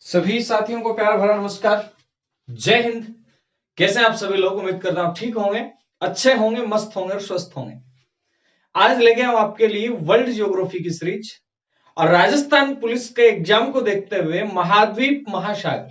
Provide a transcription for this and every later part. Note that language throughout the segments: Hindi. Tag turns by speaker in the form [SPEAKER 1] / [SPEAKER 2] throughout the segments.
[SPEAKER 1] सभी साथियों को प्यार भरा नमस्कार। जय हिंद। कैसे हैं आप सभी लोग? उम्मीद करता हूं ठीक होंगे, अच्छे होंगे, मस्त होंगे और स्वस्थ होंगे। आज लेके आऊं आपके लिए वर्ल्ड ज्योग्राफी की सीरीज और राजस्थान पुलिस के एग्जाम को देखते हुए महाद्वीप, महासागर,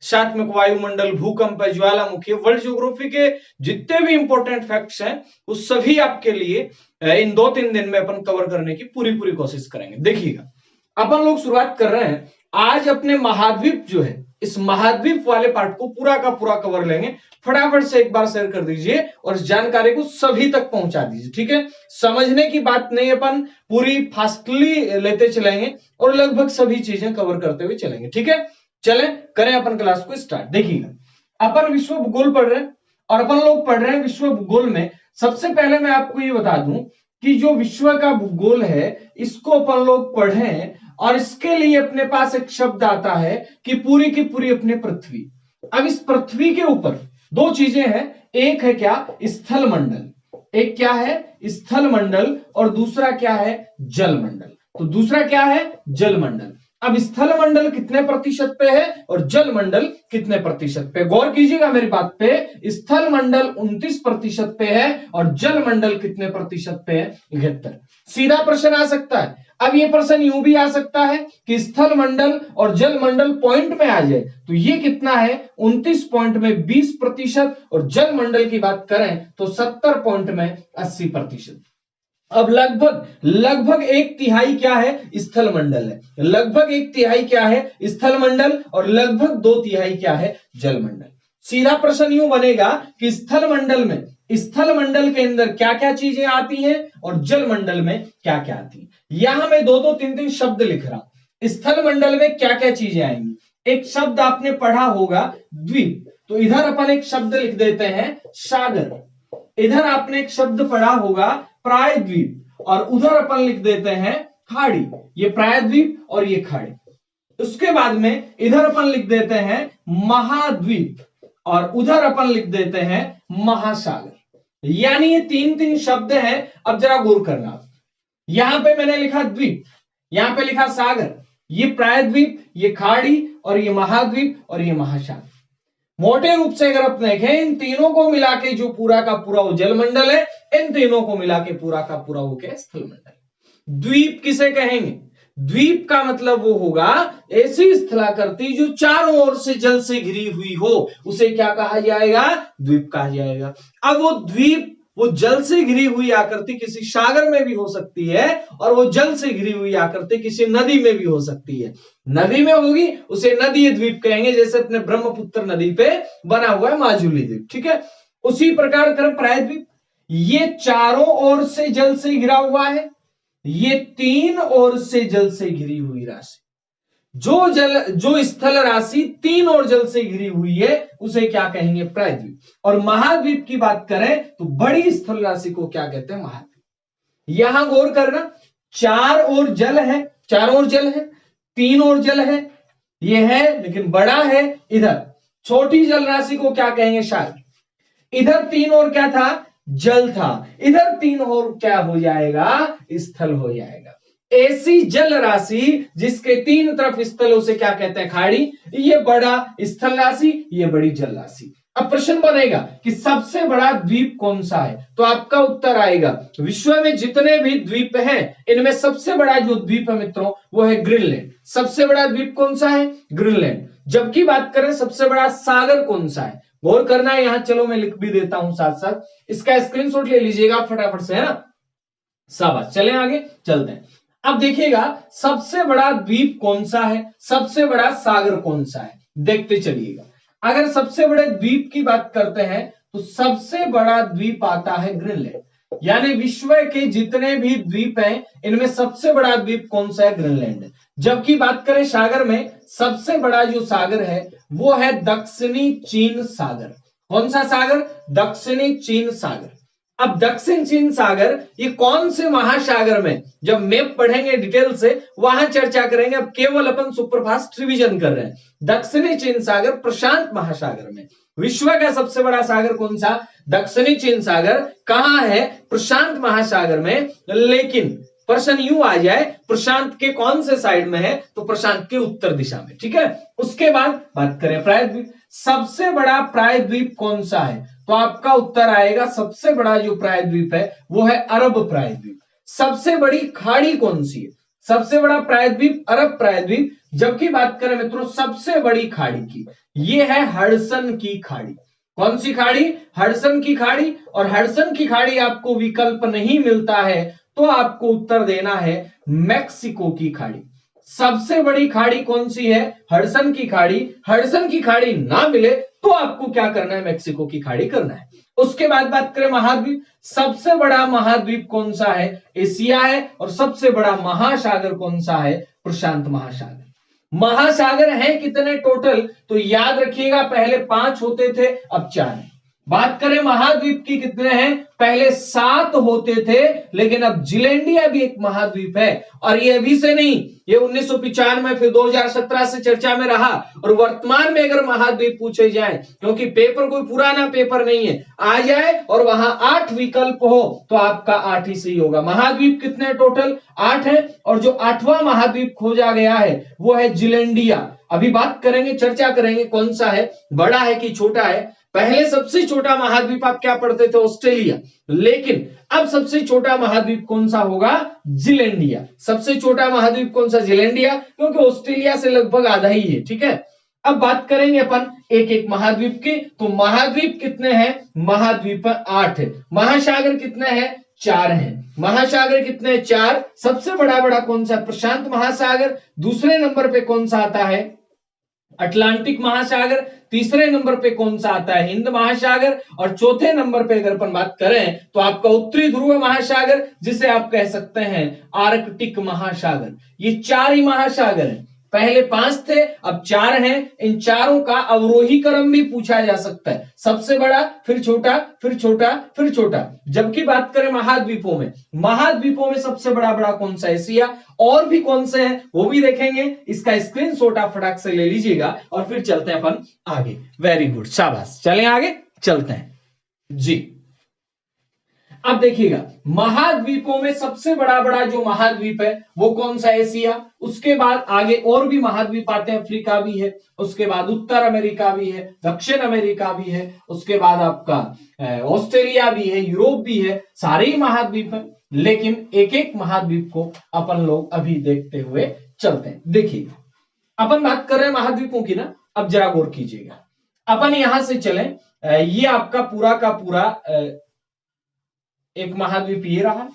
[SPEAKER 1] साथ में वायुमंडल, भूकंप, ज्वालामुखी, वर्ल्ड ज्योग्राफी के जितने भी इंपॉर्टेंट फैक्ट्स हैं वो सभी आपके लिए इन 2-3 दिन में अपन कवर करने की पूरी कोशिश करेंगे। देखिएगा, अपन लोग शुरुआत कर रहे हैं आज अपने महाद्वीप जो है, इस महाद्वीप वाले पार्ट को पूरा का पूरा कवर लेंगे। फटाफट से एक बार शेयर कर दीजिए और इस जानकारी को सभी तक पहुंचा दीजिए, ठीक है। समझने की बात नहीं, अपन पूरी फास्टली लेते चलेंगे और लगभग सभी चीजें कवर करते हुए चलेंगे, ठीक है। चलें करें अपन क्लास को स्टार्ट। देखिएगा, अपन विश्व भूगोल पढ़ रहे हैं और अपन लोग पढ़ रहे हैं विश्व भूगोल में। सबसे पहले मैं आपको ये बता दूं कि जो विश्व का भूगोल है इसको अपन लोग पढ़ें और इसके लिए अपने पास एक शब्द आता है कि पूरी की पूरी अपनी पृथ्वी। अब इस पृथ्वी के ऊपर दो चीजें हैं, एक है क्या? स्थल मंडल। एक क्या है? स्थल मंडल। और दूसरा क्या है? जल मंडल। तो दूसरा क्या है? जल मंडल। अब स्थल मंडल कितने प्रतिशत पे है और जल मंडल कितने प्रतिशत पे? गौर कीजिएगा मेरी बात पे। स्थल मंडल 29% पे है और जल मंडल कितने प्रतिशत पे है? 71। सीधा प्रश्न आ सकता है। अब ये प्रश्न यूं भी आ सकता है कि स्थल मंडल और जल मंडल पॉइंट में आ जाए तो ये कितना है? 29 पॉइंट में 20% और जल मंडल की बात करें तो 70 पॉइंट में 80%। अब लगभग एक तिहाई क्या है? स्थल मंडल है। लगभग एक तिहाई क्या है? स्थल मंडल। और लगभग 2/3 क्या है? जल मंडल। सीधा प्रश्न यूं बनेगा कि स्थल मंडल के अंदर क्या क्या चीजें आती हैं और जल मंडल में क्या क्या आती हैं। यहां मैं 2-2, 3-3 शब्द लिख रहा हूं। स्थल मंडल में क्या क्या चीजें आएंगी? एक शब्द आपने पढ़ा होगा द्वीप, तो इधर अपन एक शब्द लिख देते हैं सागर। इधर आपने एक शब्द पढ़ा होगा प्रायद्वीप और उधर अपन लिख देते हैं खाड़ी। ये प्रायद्वीप और ये खाड़ी। उसके बाद में इधर अपन लिख देते हैं महाद्वीप और उधर अपन लिख देते हैं महासागर। यानी ये 3-3 शब्द हैं। अब जरा गौर करना, यहां पे मैंने लिखा द्वीप, यहां पे लिखा सागर, ये प्रायद्वीप, ये खाड़ी और ये महाद्वीप और ये महासागर। मोटे रूप से अगर आप देखें इन तीनों को मिला के जो पूरा का पूरा वो जलमंडल है, इन तीनों को मिला के पूरा का पूरा वो क्या? स्थलमंडल। द्वीप किसे कहेंगे? द्वीप का मतलब वो होगा ऐसी स्थलाकृति जो चारों ओर से जल से घिरी हुई हो, उसे क्या कहा जाएगा? द्वीप कहा जाएगा। अब वो द्वीप, वो जल से घिरी हुई आकृति किसी सागर में भी हो सकती है और वो जल से घिरी हुई आकृति किसी नदी में भी हो सकती है। नदी में होगी उसे नदीय द्वीप कहेंगे, जैसे अपने ब्रह्मपुत्र नदी पे बना हुआ है माजुली द्वीप, ठीक है। उसी प्रकार कर प्रायद्वीप, ये चारों ओर से जल से घिरा हुआ है, ये 3 ओर से जल से घिरी हुई राशि। जो स्थल राशि 3 ओर जल से घिरी हुई है उसे क्या कहेंगे? प्रायद्वीप। और महाद्वीप की बात करें तो बड़ी स्थल राशि को क्या कहते हैं? महाद्वीप। यहां गौर करना, 4 ओर जल है, चारों ओर जल है, 3 ओर जल है, ये है लेकिन बड़ा है। इधर छोटी जल राशि को क्या कहेंगे? सागर। इधर 3 ओर क्या था? जल था। इधर 3 ओर क्या हो जाएगा? स्थल हो जाएगा। ऐसी जल राशि जिसके 3 तरफ स्थल, उसे क्या कहते हैं? खाड़ी। ये बड़ा स्थल राशि, ये बड़ी जल राशि। अब प्रश्न बनेगा कि सबसे बड़ा द्वीप कौन सा है, तो आपका उत्तर आएगा विश्व में जितने भी द्वीप हैं इनमें सबसे बड़ा जो द्वीप है मित्रों वो है ग्रीनलैंड। सबसे बड़ा द्वीप कौन सा है? ग्रीनलैंड। जबकि बात करें सबसे बड़ा सागर कौन सा है, गौर करना है यहां। चलो मैं लिख भी देता हूं साथ साथ, इसका स्क्रीनशॉट ले लीजिएगा फटाफट से, है ना। शाबाश, चलें आगे चलते हैं। अब देखिएगा सबसे बड़ा द्वीप कौन सा है, सबसे बड़ा सागर कौन सा है, देखते चलिएगा। अगर सबसे बड़े द्वीप की बात करते हैं तो सबसे बड़ा द्वीप आता है ग्रीनलैंड। यानी विश्व के जितने भी द्वीप हैं इनमें सबसे बड़ा द्वीप कौन सा है? ग्रीनलैंड। जबकि बात करें सागर में, सबसे बड़ा जो सागर है वो है दक्षिणी चीन सागर। कौन सा सागर? दक्षिणी चीन सागर। अब दक्षिण चीन सागर ये कौन से महासागर में, जब मैप पढ़ेंगे डिटेल से वहां चर्चा करेंगे। अब केवल अपन सुपरफास्ट रिवीजन कर रहे हैं। दक्षिणी चीन सागर प्रशांत महासागर में। विश्व का सबसे बड़ा सागर कौन सा? दक्षिणी चीन सागर। कहां है? प्रशांत महासागर में। लेकिन प्रश्न यूं आ जाए प्रशांत के कौन से साइड में है, तो प्रशांत के उत्तर दिशा में, ठीक है। उसके बाद बात करें प्रायद्वीप, सबसे बड़ा प्रायद्वीप कौन सा है, तो आपका उत्तर आएगा सबसे बड़ा जो प्रायद्वीप है वो है अरब प्रायद्वीप। सबसे बड़ी खाड़ी कौन सी है, सबसे बड़ा प्रायद्वीप अरब प्रायद्वीप। जबकि बात करें मित्रों सबसे बड़ी खाड़ी की, ये है हडसन की खाड़ी। कौन सी खाड़ी, हडसन की खाड़ी। और हडसन की खाड़ी आपको विकल्प नहीं मिलता है तो आपको उत्तर देना है मैक्सिको की खाड़ी। सबसे बड़ी खाड़ी कौन सी है, हडसन की खाड़ी। हडसन की खाड़ी ना मिले तो आपको क्या करना है, मैक्सिको की खाड़ी करना है। उसके बाद बात करें महाद्वीप, सबसे बड़ा महाद्वीप कौन सा है, एशिया है। और सबसे बड़ा महासागर कौन सा है, प्रशांत महासागर। महासागर हैं कितने टोटल, तो याद रखिएगा पहले 5 होते थे अब 4 है। बात करें महाद्वीप की कितने हैं, पहले 7 होते थे लेकिन अब जिलैंडिया भी एक महाद्वीप है। और ये अभी से नहीं, ये 1995 फिर 2017 से चर्चा में रहा। और वर्तमान में अगर महाद्वीप पूछे जाए, क्योंकि पेपर कोई पुराना पेपर नहीं है, आ जाए और वहां 8 विकल्प हो तो आपका 8 ही सही होगा। महाद्वीप कितने टोटल, 8 है। और जो 8वां महाद्वीप खोजा गया है वो है जिलैंडिया। अभी बात करेंगे, चर्चा करेंगे कौन सा है, बड़ा है कि छोटा है। पहले सबसे छोटा महाद्वीप आप क्या पढ़ते थे, ऑस्ट्रेलिया। लेकिन अब सबसे छोटा महाद्वीप कौन सा होगा, जिलैंडिया। सबसे छोटा महाद्वीप कौन सा, जिलैंडिया, क्योंकि ऑस्ट्रेलिया से लगभग आधा ही है, ठीक है। अब बात करेंगे अपन एक एक महाद्वीप की, तो महाद्वीप कितने हैं, महाद्वीप 8 है। महासागर कितने हैं, 4 हैं। महासागर कितने, 4। सबसे बड़ा कौन सा, प्रशांत महासागर। दूसरे नंबर पे कौन सा आता है, अटलांटिक महासागर। तीसरे नंबर पे कौन सा आता है, हिंद महासागर। और चौथे नंबर पे अगर अपन बात करें तो आपका उत्तरी ध्रुव महासागर, जिसे आप कह सकते हैं आर्कटिक महासागर। ये 4 ही महासागर हैं। पहले 5 थे अब 4 हैं। इन चारों का अवरोही क्रम भी पूछा जा सकता है, सबसे बड़ा फिर छोटा फिर छोटा फिर छोटा। जबकि बात करें महाद्वीपों में, महाद्वीपों में सबसे बड़ा कौन सा, एशिया। और भी कौन से हैं वो भी देखेंगे, इसका स्क्रीनशॉट आप फटाक से ले लीजिएगा और फिर चलते हैं अपन आगे। वेरी गुड, शाबाश, चलें आगे, चलते हैं जी। अब देखिएगा महाद्वीपों में सबसे बड़ा जो महाद्वीप है वो कौन सा, एशिया। उसके बाद आगे और भी महाद्वीप आते हैं, अफ्रीका भी है, उसके बाद उत्तर अमेरिका भी है, दक्षिण अमेरिका भी है, उसके बाद आपका ऑस्ट्रेलिया भी है, यूरोप भी है, सारे ही महाद्वीप है। लेकिन एक एक महाद्वीप को अपन लोग अभी देखते हुए चलते हैं। देखिएगा अपन बात कर रहे हैं महाद्वीपों की ना, अब जरा गौर कीजिएगा। अपन यहां से चलें, ये आपका पूरा का पूरा एक महाद्वीप ये रहा,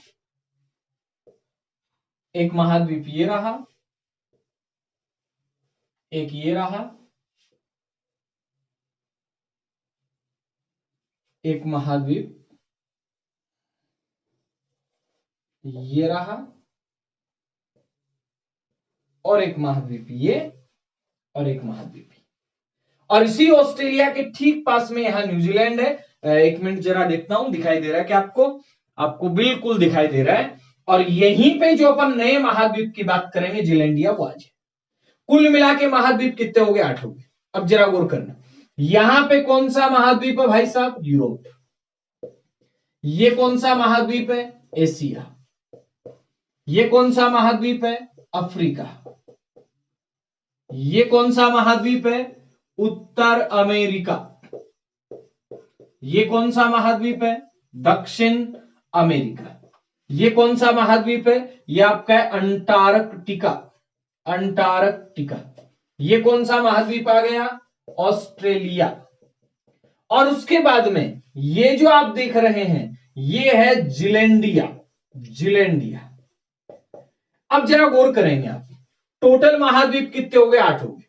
[SPEAKER 1] एक महाद्वीप ये रहा, एक ये रहा, एक महाद्वीप ये रहा, और एक महाद्वीप ये, और एक महाद्वीप। और इसी ऑस्ट्रेलिया के ठीक पास में यहां न्यूजीलैंड है। एक मिनट जरा देखता हूं, दिखाई दे रहा है कि आपको बिल्कुल दिखाई दे रहा है। और यहीं पे जो अपन नए महाद्वीप की बात करेंगे, जिलैंडिया, वो आज। कुल मिला के महाद्वीप कितने हो गए, 8 हो गए। अब जरा गौर करना, यहां पे कौन सा महाद्वीप है भाई साहब, यूरोप। ये कौन सा महाद्वीप है, एशिया। ये कौन सा महाद्वीप है, अफ्रीका। ये कौन सा महाद्वीप है, उत्तर अमेरिका। ये कौन सा महाद्वीप है, दक्षिण अमेरिका। ये कौन सा महाद्वीप है, ये आपका है अंटार्कटिका। अंटार्कटिका। ये कौन सा महाद्वीप आ गया, ऑस्ट्रेलिया। और उसके बाद में ये जो आप देख रहे हैं ये है जिलैंडिया। जिलैंडिया। अब जरा गौर करेंगे आप, टोटल महाद्वीप कितने हो गए, 8 हो गए।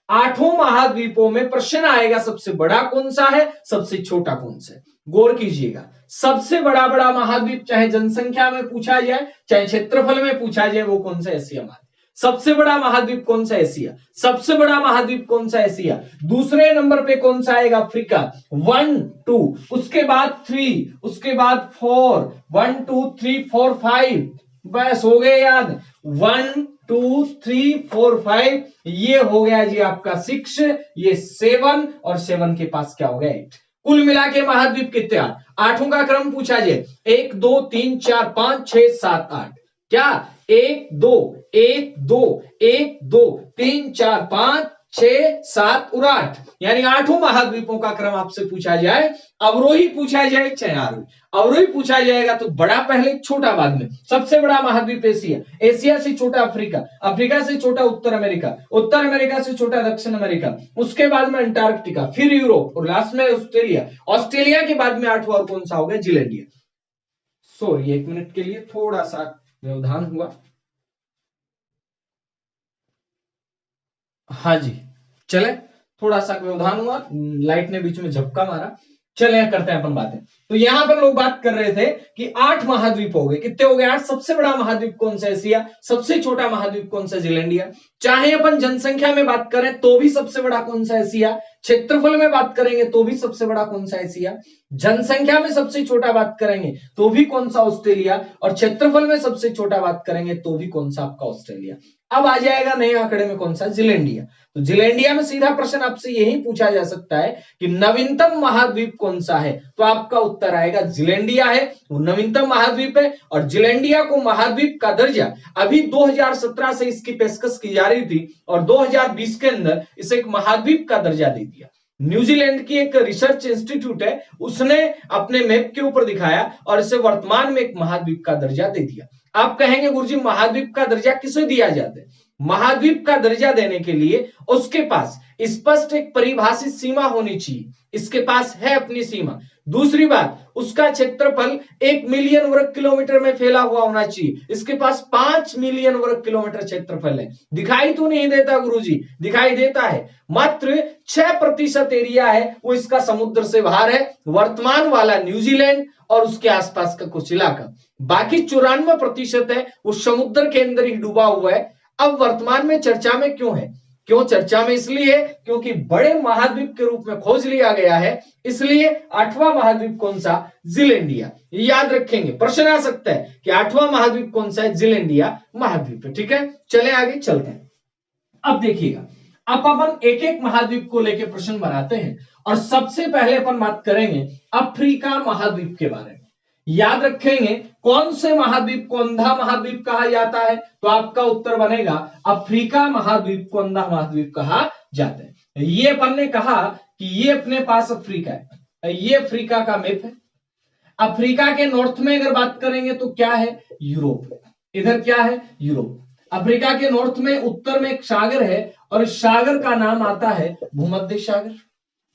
[SPEAKER 1] 8 महाद्वीपों में प्रश्न आएगा सबसे बड़ा कौन सा है, सबसे छोटा कौन सा है। गौर कीजिएगा, सबसे बड़ा महाद्वीप चाहे जनसंख्या में पूछा जाए चाहे क्षेत्रफल में पूछा जाए वो कौन सा, एशिया महाद्वीप। सबसे बड़ा महाद्वीप कौन सा, एशिया। सबसे बड़ा महाद्वीप कौन सा, एशिया। दूसरे नंबर पे कौन सा आएगा, अफ्रीका। 1 2, उसके बाद 3, उसके बाद 4, 1 2 3 4 5, बस हो गए याद। 1 2 3 4 5, ये हो गया जी आपका 6, ये 7, और 7 के पास क्या हो गया, 8। कुल मिला के महाद्वीप कितने, 8 का क्रम पूछा जाए, 1 2 3 4 5 6 7 8। क्या 1 2 1 2 1 2 3 4 5 6 7 और 8 यानी 8 महाद्वीपों का क्रम आपसे पूछा जाए, अवरोही पूछा जाए चाहे आरोही। अवरोही पूछा जाएगा तो बड़ा पहले छोटा बाद में। सबसे बड़ा महाद्वीप एशिया, एशिया से छोटा अफ्रीका, अफ्रीका से छोटा उत्तर अमेरिका, उत्तर अमेरिका से छोटा दक्षिण अमेरिका, उसके बाद में अंटार्कटिका, फिर यूरोप और लास्ट में ऑस्ट्रेलिया। ऑस्ट्रेलिया के बाद में 8वां और कौन सा हो गया? जीलैंडिया। सॉरी 1 मिनट के लिए थोड़ा सा व्यवधान हुआ। हाँ जी, चले, थोड़ा सा व्यवधान हुआ, लाइट ने बीच में झपका मारा। चले करते हैं अपन बातें। तो यहां पर लोग बात कर रहे थे कि 8 महाद्वीप हो गए। कितने हो गए? 8। सबसे बड़ा महाद्वीप कौन सा? एशिया। सबसे छोटा महाद्वीप कौन सा? जीलैंडिया। चाहे अपन जनसंख्या में बात करें तो भी सबसे बड़ा कौन सा? एशिया। क्षेत्रफल में बात करेंगे तो भी सबसे बड़ा कौन सा? एशिया। जनसंख्या में सबसे छोटा बात करेंगे तो भी कौन सा? ऑस्ट्रेलिया। और क्षेत्रफल में सबसे छोटा बात करेंगे तो भी कौन सा? आपका ऑस्ट्रेलिया। अब आ जाएगा नए आंकड़े में कौन सा? जीलैंडिया। तो जीलैंडिया में सीधा प्रश्न आपसे यही पूछा जा सकता है कि नवीनतम महाद्वीप कौन सा है, तो आपका उत्तर आएगा जीलैंडिया है, वो नवीनतम महाद्वीप है। और जीलैंडिया को महाद्वीप का दर्जा अभी 2017 से इसकी पेशकश की जा रही थी और 2020 के अंदर इसे एक महाद्वीप का दर्जा दे दिया। न्यूजीलैंड की एक रिसर्च इंस्टीट्यूट है, उसने अपने मैप के ऊपर दिखाया और इसे वर्तमान में एक महाद्वीप का दर्जा दे दिया। आप कहेंगे गुरुजी महाद्वीप का दर्जा किसे दिया जाता है? महाद्वीप का दर्जा देने के लिए उसके पास स्पष्ट एक परिभाषित सीमा होनी चाहिए। इसके पास है अपनी सीमा। दूसरी बात, उसका क्षेत्रफल 1 मिलियन वर्ग किलोमीटर में फैला हुआ होना चाहिए। इसके पास 5 मिलियन वर्ग किलोमीटर क्षेत्रफल है। दिखाई तो नहीं देता गुरुजी? दिखाई देता है। मात्र 6% एरिया है वो इसका समुद्र से बाहर है, वर्तमान वाला न्यूजीलैंड और उसके आसपास का कुछ इलाका। बाकी 94% है वो समुद्र के अंदर ही डूबा हुआ है। अब वर्तमान में चर्चा में क्यों है? क्यों चर्चा में? इसलिए क्योंकि बड़े महाद्वीप के रूप में खोज लिया गया है, इसलिए 8वां महाद्वीप कौन सा? जीलैंडिया। याद रखेंगे, प्रश्न आ सकता है कि 8वां महाद्वीप कौन सा है? जीलैंडिया महाद्वीप है। ठीक है, चले आगे चलते हैं। अब देखिएगा, अब अपन एक एक महाद्वीप को लेकर प्रश्न बनाते हैं और सबसे पहले अपन बात करेंगे अफ्रीका महाद्वीप के बारे में। याद रखेंगे कौन से महाद्वीप को अंधा महाद्वीप कहा जाता है, तो आपका उत्तर बनेगा अफ्रीका महाद्वीप को अंधा महाद्वीप कहा जाता है। ये अपन ने कहा कि ये अपने पास अफ्रीका है, ये अफ्रीका का मैप है। अफ्रीका के नॉर्थ में अगर बात करेंगे तो क्या है? यूरोप। इधर क्या है? यूरोप। अफ्रीका के नॉर्थ में उत्तर में एक सागर है और इस सागर का नाम आता है भूमध्य सागर।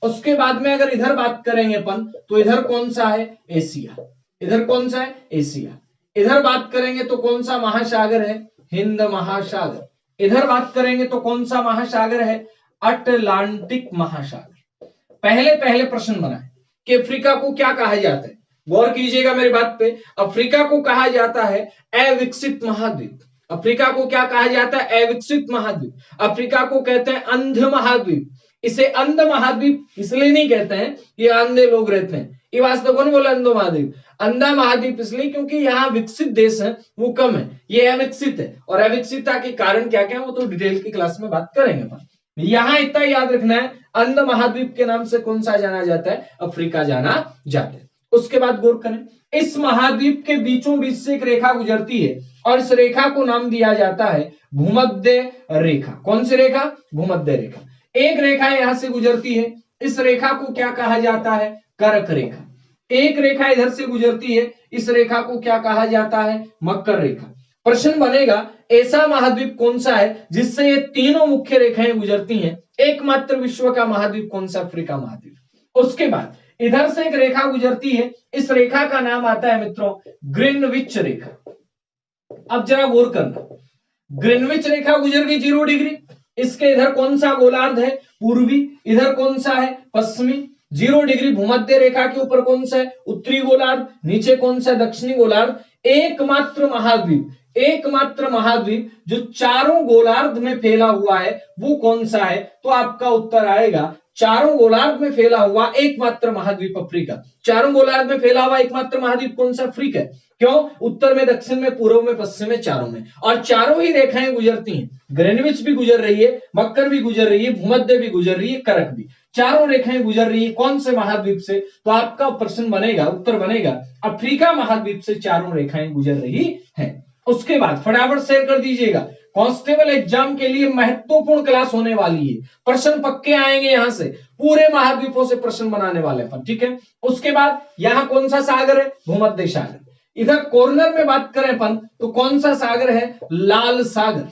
[SPEAKER 1] उसके बाद में अगर इधर बात करेंगे अपन तो इधर कौन सा है? एशिया। इधर कौन सा है? एशिया। इधर बात करेंगे तो कौन सा महासागर है? हिंद महासागर। इधर बात करेंगे तो कौन सा महासागर है? अटलांटिक महासागर। पहले पहले प्रश्न बनाए कि अफ्रीका को क्या कहा जाता है? गौर कीजिएगा मेरी बात पे। अफ्रीका को कहा जाता है अविकसित महाद्वीप। अफ्रीका को क्या कहा जाता है? अविकसित महाद्वीप। अफ्रीका को कहते हैं अंध महाद्वीप। इसे अंध महाद्वीप इसलिए नहीं कहते हैं कि अंधे लोग रहते हैं। ये वास्तव कौन बोला अंधो महाद्वीप? अंधा महाद्वीप इसलिए क्योंकि यहाँ विकसित देश है वो कम है, ये अविकसित है। और अविकसितता के कारण क्या क्या वो तो डिटेल की क्लास में बात करेंगे अपन। यहां इतना याद रखना है, अंध महाद्वीप के नाम से कौन सा जाना जाता है? अफ्रीका जाना जाता है। उसके बाद गौर करें, इस महाद्वीप के बीचों बीच से एक रेखा गुजरती है और इस रेखा को नाम दिया जाता है भूमध्य रेखा। कौन सी रेखा? भूमध्य रेखा। एक रेखा यहां से गुजरती है, इस रेखा को क्या कहा जाता है? कर्क रेखा। एक रेखा इधर से गुजरती है, इस रेखा को क्या कहा जाता है? मकर रेखा। प्रश्न बनेगा ऐसा महाद्वीप कौन सा है जिससे ये तीनों मुख्य रेखाएं गुजरती हैं? एकमात्र विश्व का महाद्वीप कौन सा? अफ्रीका महाद्वीप। उसके बाद इधर से एक रेखा गुजरती है, इस रेखा का नाम आता है मित्रों ग्रीनविच रेखा। अब जरा गौर करना, ग्रीनविच रेखा गुजर गई 0 डिग्री। इसके इधर कौन सा गोलार्ध है? पूर्वी। इधर कौन सा है? पश्चिमी। 0 डिग्री भूमध्य रेखा के ऊपर कौन सा है? उत्तरी गोलार्ध। नीचे कौन सा? दक्षिणी गोलार्ध। एकमात्र महाद्वीप जो चारों गोलार्ध में फैला हुआ है वो कौन सा है? तो आपका उत्तर आएगा चारों गोलार्ध में फैला हुआ एकमात्र महाद्वीप अफ्रीका। चारों गोलार्ध में फैला हुआ एकमात्र महाद्वीप कौन सा? अफ्रीका। क्यों? उत्तर में, दक्षिण में, पूर्व में, पश्चिम में, चारों में। और चारों ही रेखाएं गुजरती हैं। ग्रीनविच भी गुजर रही है, मकर भी गुजर रही है, भूमध्य भी गुजर रही है, कर्क भी। चारों रेखाएं गुजर रही है कौन से महाद्वीप से? तो आपका प्रश्न बनेगा, उत्तर बनेगा अफ्रीका महाद्वीप से चारों रेखाएं गुजर रही हैं। उसके बाद फटाफट शेयर कर दीजिएगा, कांस्टेबल एग्जाम के लिए महत्वपूर्ण क्लास होने वाली है, प्रश्न पक्के आएंगे यहां से, पूरे महाद्वीपों से प्रश्न बनाने वाले अपन, ठीक है। उसके बाद यहां कौन सा सागर है, भूमध्य सागर। इधर कॉर्नर में बात करें अपन तो कौन सा सागर है, लाल सागर,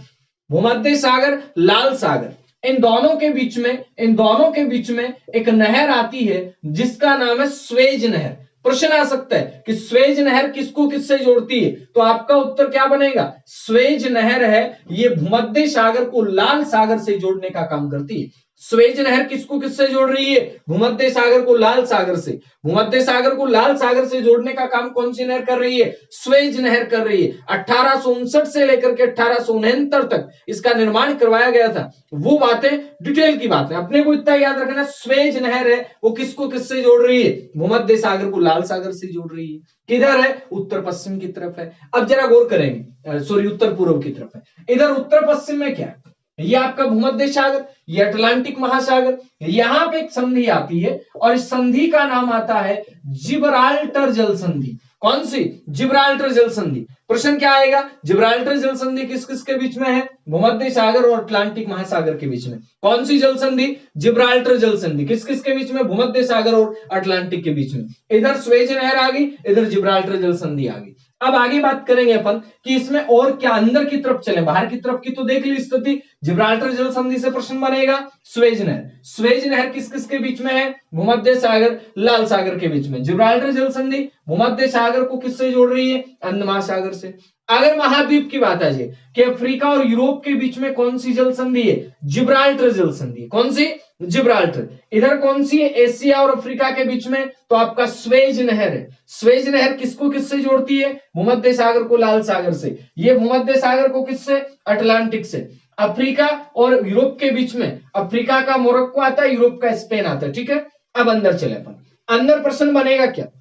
[SPEAKER 1] भूमध्य सागर, लाल सागर। इन दोनों के बीच में एक नहर आती है जिसका नाम है स्वेज नहर। प्रश्न आ सकता है कि स्वेज नहर किसको किससे जोड़ती है, तो आपका उत्तर क्या बनेगा, स्वेज नहर है, ये भूमध्य सागर को लाल सागर से जोड़ने का काम करती है। स्वेज नहर किसको किससे जोड़ रही है, भूमध्य सागर को लाल सागर से। भूमध्य सागर को लाल सागर से जोड़ने का काम कौन सी नहर कर रही है, स्वेज नहर कर रही है। 1859 से लेकर के 1869 तक इसका निर्माण करवाया गया था। वो बातें डिटेल की बात है, अपने को इतना याद रखना, स्वेज नहर है वो किसको किससे जोड़ रही है, भूमध्य सागर को लाल सागर से जोड़ रही है। किधर है, उत्तर पश्चिम की तरफ है। अब जरा गौर करेंगे, सॉरी उत्तर पूर्व की तरफ है। इधर उत्तर पश्चिम में क्या है, ये आपका भूमध्य सागर, ये अटलांटिक महासागर। यहां पे एक संधि आती है और इस संधि का नाम आता है जिब्राल्टर जल संधि। कौन सी, जिब्राल्टर जल संधि। प्रश्न क्या आएगा, जिब्राल्टर जल संधि किस किस के बीच में है, भूमध्य सागर और अटलांटिक महासागर के बीच में। कौन सी जल संधि, जिब्राल्टर जल संधि। किस किस के बीच में, भूमध्य सागर और अटलांटिक के बीच में। इधर स्वेज नहर आ गई, इधर जिब्राल्टर जल संधि आ गई। अब आगे बात करेंगे अपन कि इसमें और क्या, अंदर की तरफ चले, बाहर की तरफ की तो देख ली स्थिति, जिब्राल्टर जल संधि से प्रश्न बनेगा स्वेज नहर। स्वेज नहर किस किस के बीच में है, भूमध्य सागर, लाल सागर के बीच में। जिब्राल्टर जल संधि भूमध्य सागर को किससे जोड़ रही है, अंड महासागर से। अगर महाद्वीप की बात आ जाए कि अफ्रीका और यूरोप के बीच में कौन सी जल संधि है, जिब्राल्टर जल संधि। कौन सी, जिब्राल्टर। इधर कौन सी है, एशिया और अफ्रीका के बीच में, तो आपका स्वेज नहर है। स्वेज नहर किसको किससे जोड़ती है, भूमध्य सागर को लाल सागर से। ये भूमध्य सागर को किससे, अटलांटिक से। अफ्रीका और यूरोप के बीच में, अफ्रीका का मोरक्को आता है, यूरोप का स्पेन आता है, ठीक है। अब अंदर चले अपन, अंदर प्रश्न बनेगा क्या,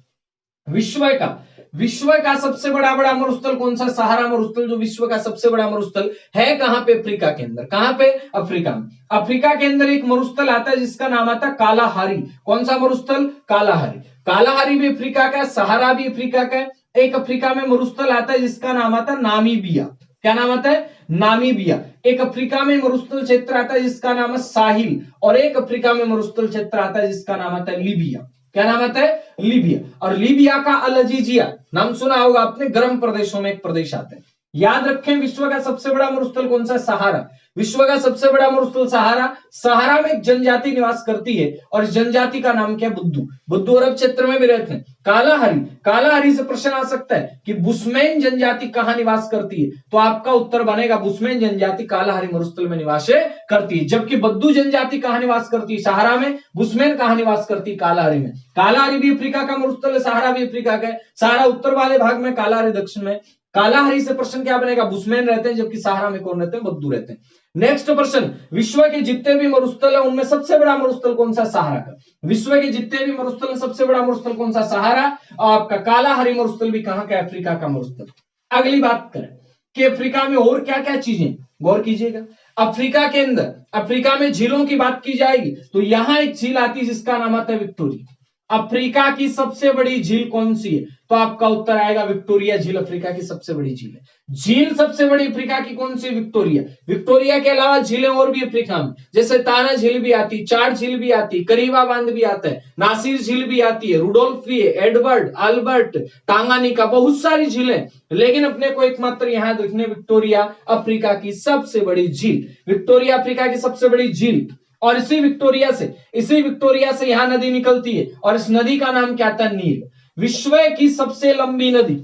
[SPEAKER 1] विश्व का सबसे बड़ा मरुस्थल कौन सा, सहारा मरुस्थल, जो विश्व का सबसे बड़ा मरुस्थल है कहां पे, अफ्रीका के अंदर। कहां पे, अफ्रीका में। अफ्रीका के अंदर एक मरुस्थल आता है जिसका नाम आता है कालाहारी। कौन सा मरुस्थल, कालाहारी। कालाहारी भी अफ्रीका का है, सहारा भी अफ्रीका का है। एक अफ्रीका में मरुस्थल आता है जिसका नाम आता है नामीबिया। क्या नाम आता है, नामीबिया। एक अफ्रीका में मरुस्थल क्षेत्र आता है जिसका नाम है साहिल, और एक अफ्रीका में मरुस्थल क्षेत्र आता है जिसका नाम आता है लीबिया। क्या नाम आता है, लीबिया। और लीबिया का अल अजीजिया नाम सुना होगा आपने, गर्म प्रदेशों में एक प्रदेश आता है। याद रखें, विश्व का सबसे बड़ा मरुस्थल कौन सा, सहारा। विश्व का सबसे बड़ा मरुस्थल सहारा। सहारा में एक जनजाति निवास करती है और इस जनजाति का नाम क्या है, बुद्धू। बुद्धू अरब क्षेत्र में भी रहते हैं। कालाहारी, कालाहारी से प्रश्न आ सकता है कि बुस्मैन जनजाति कहां निवास करती है, तो आपका उत्तर बनेगा बुस्मैन जनजाति कालाहारी मरुस्थल में निवास करती है। जबकि बद्दू जनजाति कहां निवास करती है, सहारा में। बुस्मैन कहां निवास करती है, कालाहारी में। कालाहारी भी अफ्रीका का मरुस्थल है, सहारा भी अफ्रीका का है। सहारा उत्तर वाले भाग में, कालाहारी दक्षिण में। कालाहारी से प्रश्न क्या बनेगा, बुस्मैन रहते हैं, जबकि सहारा में कौन रहते हैं, बद्दू रहते हैं। नेक्स्ट प्रश्न, विश्व के जितने भी मरुस्थल है उनमें सबसे बड़ा मरुस्थल कौन सा, सहारा का। विश्व के जितने भी मरुस्थल है सबसे बड़ा मरुस्थल कौन सा, सहारा। और आपका कालाहारी मरुस्थल भी कहां का, अफ्रीका का मरुस्थल। अगली बात करें कि अफ्रीका में और क्या क्या चीजें, गौर कीजिएगा। अफ्रीका के अंदर, अफ्रीका में झीलों की बात की जाएगी तो यहां एक झील आती है जिसका नाम आता है विक्टोरिया। अफ्रीका की सबसे बड़ी झील कौन सी है, तो आपका उत्तर आएगा विक्टोरिया झील अफ्रीका की सबसे बड़ी झील है। झील सबसे बड़ी अफ्रीका की कौन सी, विक्टोरिया। विक्टोरिया के अलावा झीलें और भी अफ्रीका में, जैसे ताना झील भी आती, चार झील भी आती, करीबा बांध भी आता है, नासिर झील भी आती है, रुडोल्फ भी है, एडवर्ड, अल्बर्ट, टांगानिका, बहुत सारी झीलें। लेकिन अपने को एकमात्र यहां देखने, विक्टोरिया अफ्रीका की सबसे बड़ी झील। विक्टोरिया अफ्रीका की सबसे बड़ी झील। और इसी विक्टोरिया से यहां नदी निकलती है और इस नदी का नाम क्या था, नील। विश्व की सबसे लंबी नदी,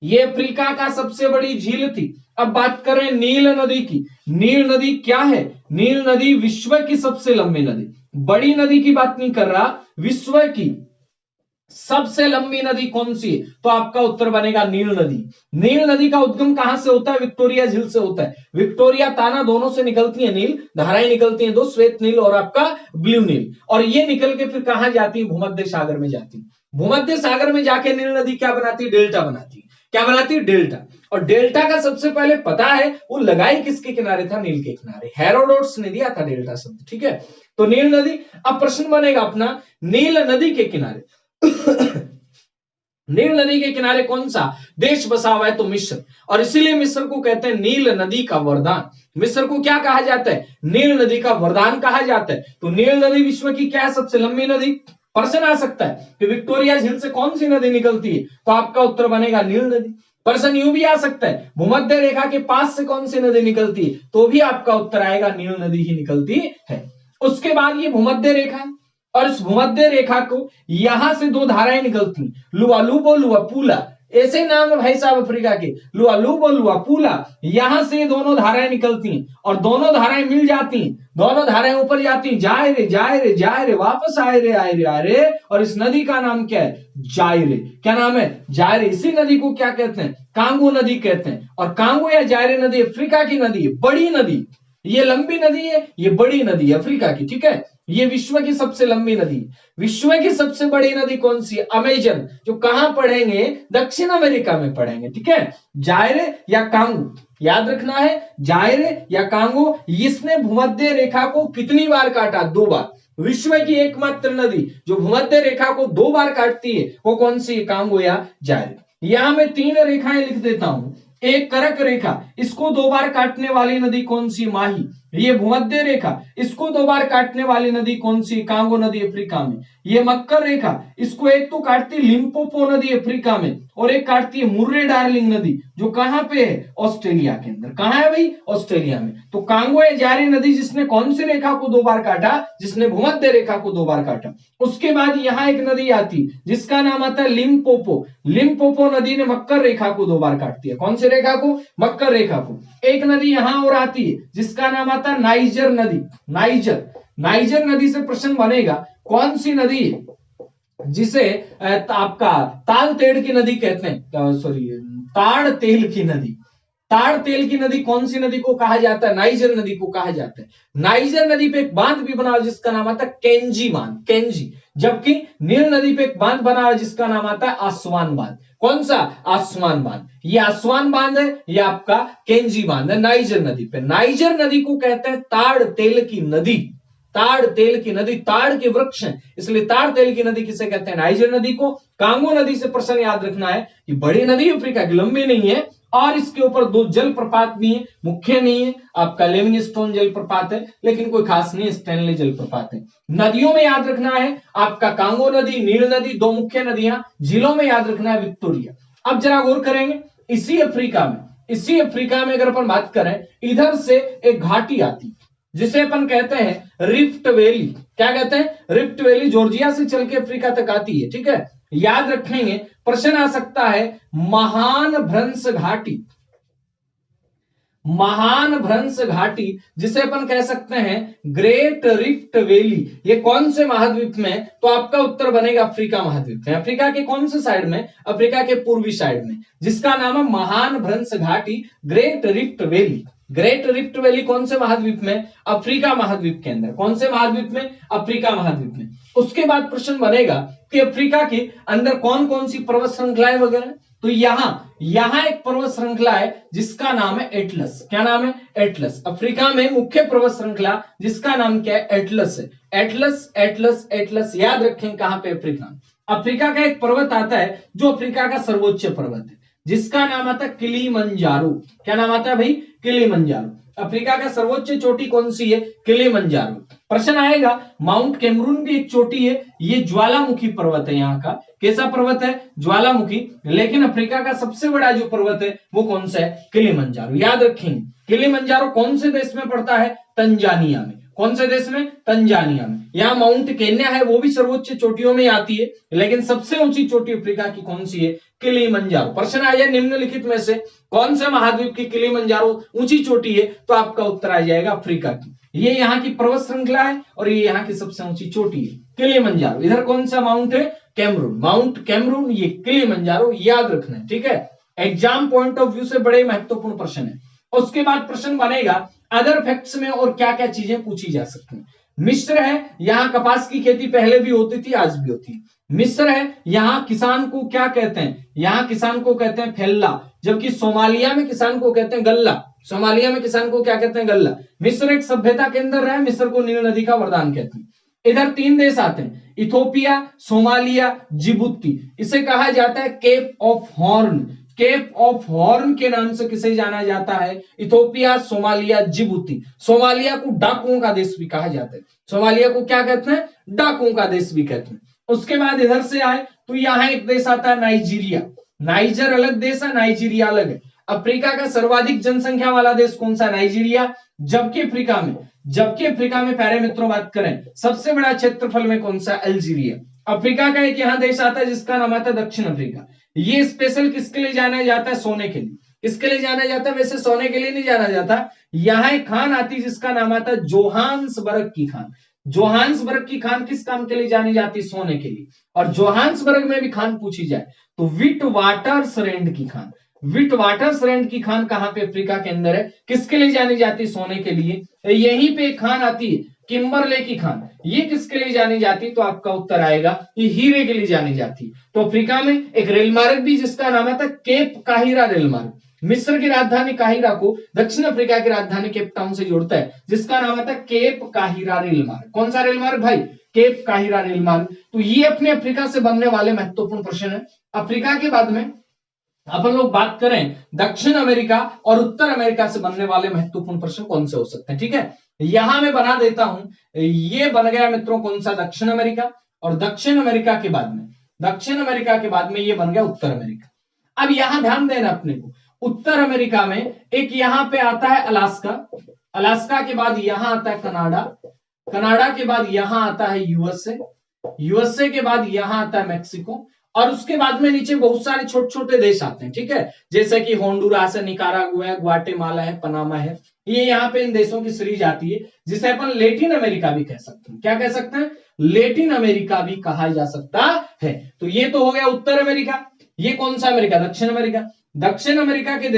[SPEAKER 1] ये अफ्रीका का सबसे बड़ी झील थी। अब बात करें नील नदी की। नील नदी क्या है, नील नदी विश्व की सबसे लंबी नदी। बड़ी नदी की बात नहीं कर रहा, विश्व की सबसे लंबी नदी कौन सी है, तो आपका उत्तर बनेगा नील नदी। नील नदी का उद्गम कहां से होता है, विक्टोरिया झील से होता है। विक्टोरिया ताना दोनों से निकलती है नील, धाराएं निकलती हैं दो, श्वेत नील और आपका ब्लू नील। और ये निकल के फिर कहां जाती है, भूमध्य सागर में जाती है। भूमध्य सागर में जाके नील नदी क्या बनाती है, डेल्टा बनाती है। क्या बनाती है, डेल्टा। और डेल्टा का सबसे पहले पता है वो लगाई किसके किनारे था, नील के किनारे। हेरोडोट्स ने दिया था डेल्टा शब्द, ठीक है। तो नील नदी। अब प्रश्न बनेगा अपना, नील नदी के किनारे नील नदी के किनारे कौन सा देश बसा हुआ है? तो मिस्र। और इसीलिए मिस्र को कहते हैं नील नदी का वरदान। मिस्र को क्या कहा जाता है? नील नदी का वरदान कहा जाता है। तो नील नदी विश्व की क्या है? सबसे लंबी नदी। प्रश्न आ सकता है कि विक्टोरिया झील से कौन सी नदी निकलती है? तो आपका उत्तर बनेगा नील नदी। प्रश्न यूं भी आ सकता है भूमध्य रेखा के पास से कौन सी नदी निकलती है? तो भी आपका उत्तर आएगा नील नदी ही निकलती है। उसके बाद ये भूमध्य रेखा है और इस भूमध्य रेखा को यहां से दो धाराएं निकलती, लुआलूबो लुआपूला, ऐसे नाम है भाई साहब अफ्रीका के, लुआलूबो लुआपूला। यहां से दोनों धाराएं निकलती और दोनों धाराएं मिल जाती, दोनों धाराएं ऊपर जाती, जाए रे जाए रे जाए रे, वापस आए रे आए रे आए रे। और इस नदी का नाम क्या है? जायरे। क्या नाम है? जायरे। इसी नदी को क्या कहते हैं? कांगो नदी कहते हैं। और कांगो या जायरे नदी अफ्रीका की नदी है, बड़ी नदी। ये लंबी नदी है, ये बड़ी नदी है अफ्रीका की, ठीक है। ये विश्व की सबसे लंबी नदी। विश्व की सबसे बड़ी नदी कौन सी है? अमेजन। जो कहां पढ़ेंगे? दक्षिण अमेरिका में पढ़ेंगे, ठीक है। जायरे या कांगो, याद रखना है, जायरे या कांगो। इसने भूमध्य रेखा को कितनी बार काटा? 2 बार। विश्व की एकमात्र नदी जो भूमध्य रेखा को 2 बार काटती है वो कौन सी है? कांगो या जायरे। यहां मैं 3 रेखाएं लिख देता हूं। एक कर्क रेखा, इसको 2 बार काटने वाली नदी कौन सी? माही। ये भूमध्य रेखा, इसको 2 बार काटने वाली नदी कौन सी? कांगो नदी अफ्रीका में। ये मक्कर रेखा, इसको एक तो काटती लिम्पोपो नदी अफ्रीका में और एक काटती है मुर्रे डार्लिंग नदी, जो कहां पे है? ऑस्ट्रेलिया के अंदर। कहां है भाई? ऑस्ट्रेलिया में। तो कांगो या जायरे नदी जिसने कौन सी रेखा को 2 बार काटा? जिसने भूमध्य रेखा को 2 बार काटा। उसके बाद यहां एक नदी आती जिसका नाम आता है लिम्पोपो। लिम्पोपो नदी ने मक्कर रेखा को 2 बार काटती है। कौन सी रेखा को? मक्कर रेखा को। एक नदी यहां और आती है जिसका नाम आता है नाइजर नदी। नाइजर, नाइजर नदी से प्रश्न बनेगा कौन सी नदी है जिसे आपका ताल तेड़ की नदी कहते हैं, सॉरी ताड़ तेल की नदी। ताड़ तेल की नदी कौन सी नदी को कहा जाता है? नाइजर नदी को कहा जाता है। नाइजर नदी पे एक बांध भी बना जिसका नाम आता है केंजी बांध, केंजी। जबकि नील नदी पे एक बांध बना है जिसका नाम आता है आसवान बांध। कौन सा? आसवान बांध। ये आसवान बांध है, ये आपका केंजी बांध है नाइजर नदी पे। नाइजर नदी को कहते हैं ताड़ तेल की नदी। ताड़ तेल की नदी, ताड़ के वृक्ष हैं इसलिए ताड़ तेल की नदी किसे कहते हैं? नाइजर नदी को। कांगो नदी से प्रश्न याद रखना है कि बड़ी नदी अफ्रीका की, लंबी नहीं है और इसके ऊपर 2 जलप्रपात भी है, मुख्य नहीं है। आपका लिविंगस्टोन जलप्रपात है लेकिन कोई खास नहीं, स्टैनली जलप्रपात है। नदियों में याद रखना है आपका कांगो नदी, नील नदी, 2 मुख्य नदियां। जिलों में याद रखना है विक्टोरिया। अब जरा गौर करेंगे, इसी अफ्रीका में अगर अपन बात करें, इधर से एक घाटी आती जिसे अपन कहते हैं रिफ्ट वैली। क्या कहते हैं? Rift valley. जॉर्जिया से चल के अफ्रीका तक आती है, ठीक है। याद रखेंगे, प्रश्न आ सकता है महान भ्रंश घाटी। महान भ्रंश घाटी जिसे अपन कह सकते हैं ग्रेट रिफ्ट वैली, ये कौन से महाद्वीप में? तो आपका उत्तर बनेगा अफ्रीका महाद्वीप में। अफ्रीका के कौन से साइड में? अफ्रीका के पूर्वी साइड में, जिसका नाम है महान भ्रंश घाटी, great rift valley. Great rift valley कौन से महाद्वीप में? अफ्रीका महाद्वीप के अंदर। कौन से महाद्वीप में? अफ्रीका महाद्वीप में। उसके बाद प्रश्न बनेगा कि अफ्रीका के अंदर कौन कौन सी पर्वत श्रृंखलाएं वगैरह। तो यहां एक पर्वत श्रृंखला है जिसका नाम है एटलस। क्या नाम है? एटलस। अफ्रीका में मुख्य पर्वत श्रृंखला जिसका नाम क्या है? एटलस है। एटलस एटलस एटलस, याद रखें कहां पे? अफ्रीका। अफ्रीका का एक पर्वत आता है जो अफ्रीका का सर्वोच्च पर्वत है जिसका नाम आता है किलिमंजारो। क्या नाम आता है भाई? किलिमंजारो। अफ्रीका का सर्वोच्च चोटी कौन सी है? किलिमंजारो। प्रश्न आएगा माउंट कैमरून भी एक चोटी है, ये ज्वालामुखी पर्वत है। यहाँ का कैसा पर्वत है? ज्वालामुखी। लेकिन अफ्रीका का सबसे बड़ा जो पर्वत है वो कौन सा है? किलिमंजारो। याद रखेंगे किलिमंजारो कौन से देश में पड़ता है? तंजानिया में। कौन से देश में? तंजानिया में। यहाँ माउंट केन्या है, वो भी सर्वोच्च चोटियों में आती है, लेकिन सबसे ऊंची चोटी अफ्रीका की कौन सी है? किलिमंजारो। प्रश्न आ जाए निम्नलिखित में से कौन से महाद्वीप की किलिमंजारो ऊंची चोटी है? तो आपका उत्तर आ जाएगा अफ्रीका की। ये यहाँ की पर्वत श्रृंखला है और ये यहाँ की सबसे ऊंची चोटी है किलिमंजारो। इधर कौन सा माउंट है? कैमरून। माउंट कैमरून, ये किलिमंजारो, याद रखना है, ठीक है। एग्जाम पॉइंट ऑफ व्यू से बड़े महत्वपूर्ण प्रश्न है। उसके बाद प्रश्न बनेगा अदर फैक्ट्स में और क्या क्या चीजें पूछी जा सकती हैं। मिस्र है, यहाँ कपास की खेती पहले भी होती थी, आज भी होती है। मिस्र है, यहाँ किसान को क्या कहते हैं? यहाँ किसान को कहते हैं फेल्ला, जबकि सोमालिया में किसान को कहते हैं गल्ला। सोमालिया में किसान को क्या कहते हैं? गल्ला। मिस्र एक सभ्यता के अंदर रहा, मिस्र को नील नदी का वरदान कहते हैं। इधर 3 देश आते हैं, इथोपिया, सोमालिया, जिबूती। इसे कहा जाता है cape of horn. Cape of horn के नाम से किसे जाना जाता है? Ethiopia, Somalia, Djibouti. सोमालिया को डाकुओं का देश भी कहा जाता है। सोमालिया को क्या कहते हैं? डाकुओं का देश भी कहते हैं। उसके बाद इधर से आए तो यहां एक देश आता है नाइजीरिया। नाइजर अलग देश है, नाइजीरिया अलग है। अफ्रीका का सर्वाधिक जनसंख्या वाला देश कौन सा? नाइजीरिया। जबकि अफ्रीका में प्यारे मित्रों बात करें सबसे बड़ा क्षेत्रफल में कौन सा? अल्जीरिया। अफ्रीका का एक यहां देश आता है जिसका नाम आता है दक्षिण अफ्रीका। ये स्पेशल किसके लिए जाना जाता है? सोने के लिए। किसके लिए जाना जाता है? वैसे सोने के लिए नहीं जाना जाता। यहां एक खान आती है जिसका नाम आता है जोहान्सबर्ग की खान। जोहान्सबर्ग की खान किस काम के लिए जानी जाती? सोने के लिए। और जोहान्सबर्ग में भी खान पूछी जाए तो विट वाटरसरैंड की खान। विट वाटरसरैंड की खान कहां पे? अफ्रीका के अंदर है। किसके लिए जानी जाती? सोने के लिए। यहीं पे एक खान आती है किम्बरले की खान। ये किसके लिए जानी जाती? तो आपका उत्तर आएगा ये हीरे के लिए जानी जाती। तो अफ्रीका में एक रेल मार्ग भी जिसका नाम आता है केप काहिरा रेल मार्ग। मिस्र की राजधानी काहिरा को दक्षिण अफ्रीका की राजधानी केप टाउन से जोड़ता है जिसका नाम आता है केप काहिरा रेल मार्ग। कौन सा रेल मार्ग भाई? केप काहिरा रेल मार्ग। तो ये अपने अफ्रीका से बनने वाले महत्वपूर्ण प्रश्न है। अफ्रीका के बाद में अपन लोग बात करें दक्षिण अमेरिका और उत्तर अमेरिका से बनने वाले महत्वपूर्ण प्रश्न कौन से हो सकते हैं। ठीक है, यहां मैं बना देता हूं। ये बन गया मित्रों कौन सा? दक्षिण अमेरिका। और दक्षिण अमेरिका के बाद में ये बन गया उत्तर अमेरिका। अब यहां ध्यान देना अपने को, उत्तर अमेरिका में एक यहां पे आता है अलास्का। अलास्का के बाद यहां आता है कनाडा। कनाडा के बाद यहां आता है यूएसए। यूएसए के बाद यहां आता है मैक्सिको। और उसके बाद में नीचे बहुत सारे छोटे छोटे देश आते हैं। ठीक है, जैसे कि होंडुरास है, निकारागुआ है, ग्वाटेमाला है, पनामा है। ये यहाँ पे इन देशों की सीरीज आती है जिसे अपन लेटिन अमेरिका भी कह सकते हैं। क्या कह सकते हैं? लेटिन अमेरिका भी कहा जा सकता है। तो ये तो हो गया उत्तर अमेरिका। ये कौन सा अमेरिका? दक्षिण अमेरिका। दक्षिण अमेरिका के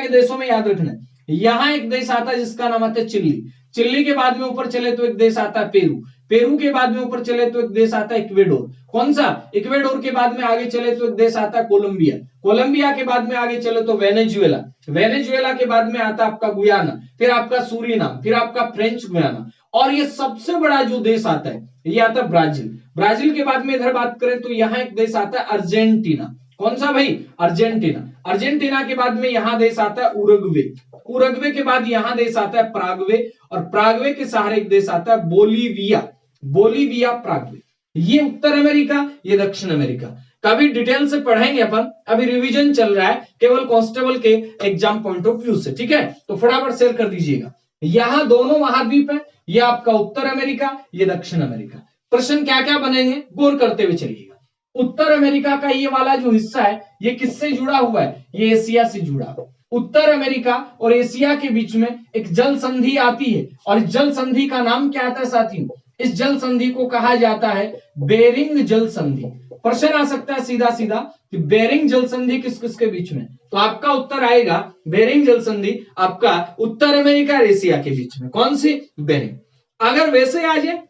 [SPEAKER 1] देशों में याद रखना यहां एक देश आता है जिसका नाम आता है चिली। चिली के बाद में ऊपर चले तो एक देश आता है पेरू। पेरू के बाद में ऊपर चले तो एक देश आता है इक्वेडोर। कौन सा? इक्वेडोर के बाद में आगे चले तो एक देश आता है कोलंबिया। कोलंबिया के बाद में आगे चले तो वेनेजुएला। वेनेजुएला के बाद में आता है आपका गुयाना, फिर आपका सूरीनाम, फिर आपका फ्रेंच गुयाना। और ये सबसे बड़ा जो देश आता है ये आता है ब्राजील। ब्राजील के बाद में इधर बात करें तो यहाँ एक देश आता है अर्जेंटीना। कौन सा भाई? अर्जेंटीना। अर्जेंटीना के बाद में यहां देश आता है उरुग्वे। उरुग्वे के बाद यहां देश आता है प्रागवे। और प्रागवे के सहारे एक देश आता है बोलीविया। बोलीविया, प्रागवे। ये उत्तर अमेरिका, ये दक्षिण अमेरिका। कभी डिटेल से पढ़ेंगे अपन, अभी रिवीजन चल रहा है केवल कांस्टेबल के एग्जाम पॉइंट ऑफ व्यू से। ठीक है, तो फटाफट शेयर कर दीजिएगा। यहां दोनों महाद्वीप है, ये आपका उत्तर अमेरिका, ये दक्षिण अमेरिका। प्रश्न क्या क्या बनेंगे गौर करते हुए चलिएगा। उत्तर अमेरिका का ये वाला जो हिस्सा है ये किससे जुड़ा हुआ है? ये एशिया से जुड़ा हुआ। उत्तर अमेरिका और एशिया के बीच में एक जल संधि आती है और इस जल संधि का नाम क्या आता है साथियों? इस जल संधि को कहा जाता है बेरिंग जल संधि। प्रश्न आ सकता है सीधा सीधा कि बेरिंग जल संधि किस किस के बीच में? तो आपका उत्तर आएगा बेरिंग जल संधि आपका उत्तर अमेरिका और एशिया के बीच में। कौन सी? बेरिंग। अगर वैसे आ जाए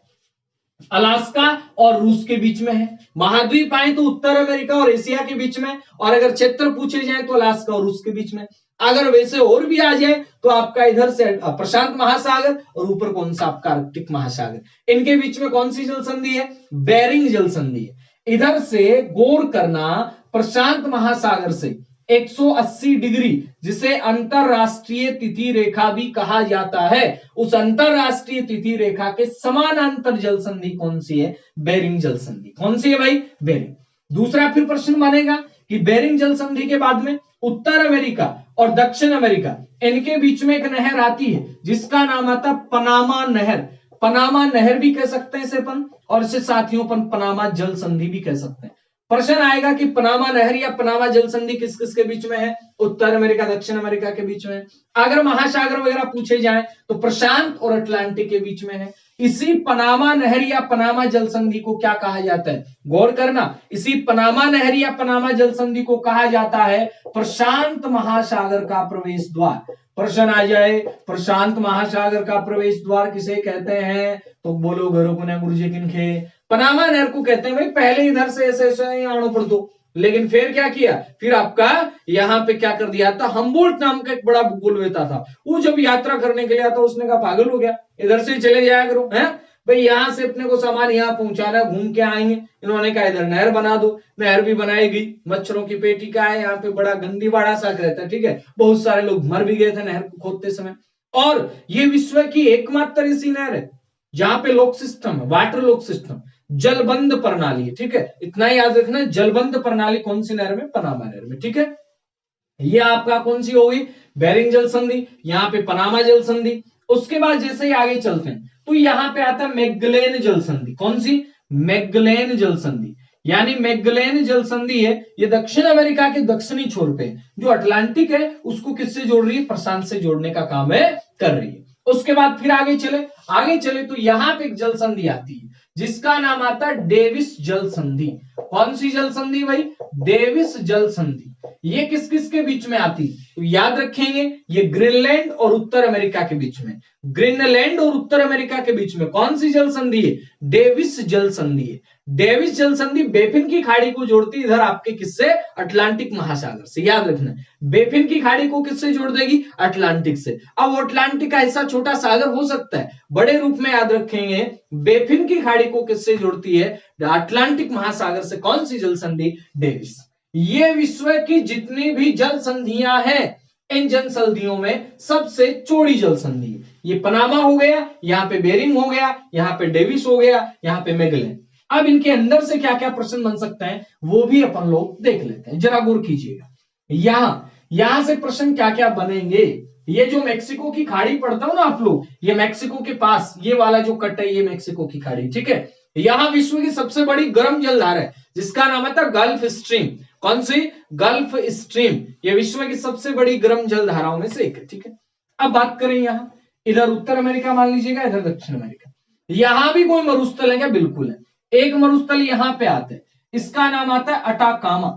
[SPEAKER 1] अलास्का और रूस के बीच में है। महाद्वीप आए तो उत्तर अमेरिका और एशिया के बीच में, और अगर क्षेत्र पूछे जाए तो अलास्का और रूस के बीच में। अगर वैसे और भी आ जाए तो आपका इधर से प्रशांत महासागर और ऊपर कौन सा? आपका आर्कटिक महासागर। इनके बीच में कौन सी जल संधि है? बेरिंग जल संधि है। इधर से गौर करना प्रशांत महासागर से 180 डिग्री, जिसे अंतरराष्ट्रीय तिथि रेखा भी कहा जाता है, उस अंतरराष्ट्रीय तिथि रेखा के समानांतर जल संधि कौन सी है? बेरिंग जल संधि। कौन सी है भाई? बेरिंग। दूसरा फिर प्रश्न बनेगा कि बेरिंग जल संधि के बाद में उत्तर अमेरिका और दक्षिण अमेरिका इनके बीच में एक नहर आती है जिसका नाम आता है पनामा नहर। पनामा नहर भी कह सकते हैं इसे अपन, और इसे साथियों अपन पनामा जल संधि भी कह सकते हैं। प्रश्न आएगा कि पनामा नहर या पनामा जल संधि किस किस के बीच में है? उत्तर अमेरिका दक्षिण अमेरिका के बीच में। अगर महासागर वगैरह पूछे जाएं तो प्रशांत और अटलांटिक के बीच में है। इसी पनामा नहर या पनामा जल संधि को क्या कहा जाता है? गौर करना, इसी पनामा नहर या पनामा जल संधि को कहा जाता है प्रशांत महासागर का प्रवेश द्वार। प्रश्न आ जाए प्रशांत महासागर का प्रवेश द्वार किसे कहते हैं? तो बोलो घरों को गुरुजी किनखे? पनामा नहर को कहते हैं। भाई पहले इधर से ऐसे ऐसे आनो पड़ दो, लेकिन फिर क्या किया? फिर आपका यहाँ पे क्या कर दिया था? हम्बोल्ट नाम का एक बड़ा भूगोलवेता था, वो जब यात्रा करने के लिए आता उसने कहा पागल हो गया, इधर से चले जाया करो, हैं? भाई यहाँ से अपने को सामान यहाँ पहुंचाना, घूम के आएंगे, इन्होंने कहा इधर नहर बना दो, नहर भी बनाई गई। मच्छरों की पेटी का है यहाँ पे, बड़ा गंदी बाड़ा सा रहता है, ठीक है, बहुत सारे लोग मर भी गए थे नहर को खोदते समय। और ये विश्व की एकमात्र ऐसी नहर है जहां पे लॉक सिस्टम है, वाटर लॉक सिस्टम, जलबंद प्रणाली है, ठीक है, इतना ही याद रखना, जलबंद प्रणाली कौन सी नहर में? पनामा नहर में, ठीक है। ये आपका कौन सी होगी? बेरिंग जल संधि, यहाँ पे पनामा जल संधि। उसके बाद जैसे ही आगे चलते हैं तो यहाँ पे आता है मैगलेन जल संधि। कौन सी? मैगलेन जल संधि। यानी मैगलेन जल संधि है, ये दक्षिण अमेरिका के दक्षिणी छोर पे, जो अटलांटिक है उसको किससे जोड़ रही है? प्रशांत से जोड़ने का काम है, कर रही है। उसके बाद फिर आगे चले तो यहाँ पे एक जल संधि आती है जिसका नाम आता है डेविस जल संधि। कौन सी जल संधि भाई? डेविस जल संधि। ये किस किस के बीच में आती है? तो याद रखेंगे, ये ग्रीनलैंड और उत्तर अमेरिका के बीच में, ग्रीनलैंड और उत्तर अमेरिका के बीच में कौन सी जल संधि है? डेविस जल संधि है। डेविस जल संधि बेफिन की खाड़ी को जोड़ती, इधर आपके किससे? अटलांटिक महासागर से। याद रखना, बेफिन की खाड़ी को किससे जोड़ देगी? अटलांटिक से। अब अटलांटिक का ऐसा छोटा सागर हो सकता है, बड़े रूप में याद रखेंगे, बेफिन की खाड़ी को किससे जोड़ती है? अटलांटिक महासागर से। कौन सी जल संधि? डेविस। ये विश्व की जितनी भी जल संधियां हैं, इन जल संधियों में सबसे चौड़ी जल संधि है। ये पनामा हो गया, यहाँ पे बेरिंग हो गया, यहाँ पे डेविस हो गया, यहाँ पे मैगलेन। अब इनके अंदर से क्या क्या प्रश्न बन सकते हैं वो भी अपन लोग देख लेते हैं, जरा गौर कीजिएगा। यहां से प्रश्न क्या क्या बनेंगे। ये जो मेक्सिको की खाड़ी पढ़ता हो ना आप लोग, ये मेक्सिको के पास ये वाला जो कट है, ये मेक्सिको की खाड़ी, ठीक है। यहां विश्व की सबसे बड़ी गर्म जलधारा है जिसका नाम है गल्फ स्ट्रीम। कौन सी? Gulf stream. ये विश्व की सबसे बड़ी गर्म जलधाराओं में से एक है, ठीक है। अब बात करें यहां, इधर उत्तर अमेरिका मान लीजिएगा, इधर दक्षिण अमेरिका। यहां भी कोई मरुस्थल है क्या? बिल्कुल है। एक मरुस्थल यहां पे आता है, इसका नाम आता है अटाकामा।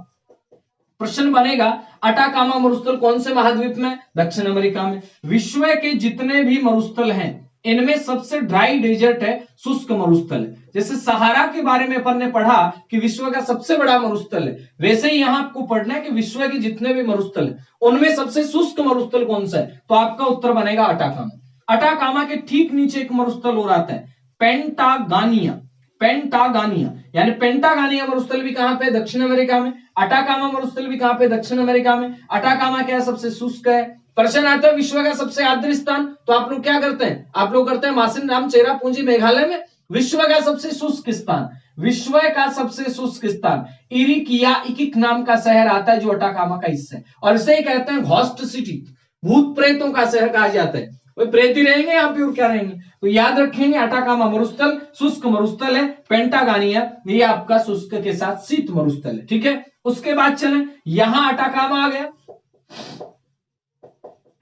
[SPEAKER 1] प्रश्न बनेगा, अटाकामा मरुस्थल कौन से महाद्वीप में? दक्षिण अमेरिका में। विश्व के जितने भी मरुस्थल हैं इनमें सबसे ड्राई डेजर्ट है, शुष्क मरुस्थल है। जैसे सहारा के बारे में अपन ने पढ़ा कि विश्व का सबसे बड़ा मरुस्थल है, वैसे ही यहां आपको पढ़ना है कि विश्व के जितने भी मरुस्थल है उनमें सबसे शुष्क मरुस्थल कौन सा है? तो आपका उत्तर बनेगा अटाकामा। अटाकामा के ठीक नीचे एक मरुस्थल और आता है, पेंटागानिया। पेंटागानिया, यानी पेंटागानिया मरुस्थल भी कहां पे? दक्षिण अमेरिका में। अटाकामा मरुस्थल भी कहां पे? दक्षिण अमेरिका में। अटाकामा क्या है? सबसे शुष्क है। प्रश्न आता है विश्व का सबसे आर्द्र स्थान, तो आप लोग क्या करते हैं? आप लोग करते हैं मासिनराम, चेरापूंजी, मेघालय में। विश्व का सबसे शुष्क स्थान, विश्व का सबसे शुष्क स्थान इरिकिया इकिक नाम का शहर आता है जो अटाकामा का हिस्सा है, और इसे ही कहते हैं घोस्ट सिटी, भूत प्रेतों का शहर कहा जाता है। वो प्रेत ही रहेंगे यहाँ पे और क्या रहेंगे। तो याद रखेंगे अटाकामा मरुस्थल शुष्क मरुस्थल है, पेंटागानिया ये आपका शुष्क के साथ शीत मरुस्थल है, ठीक है। उसके बाद चलें, यहां अटाकामा आ गया,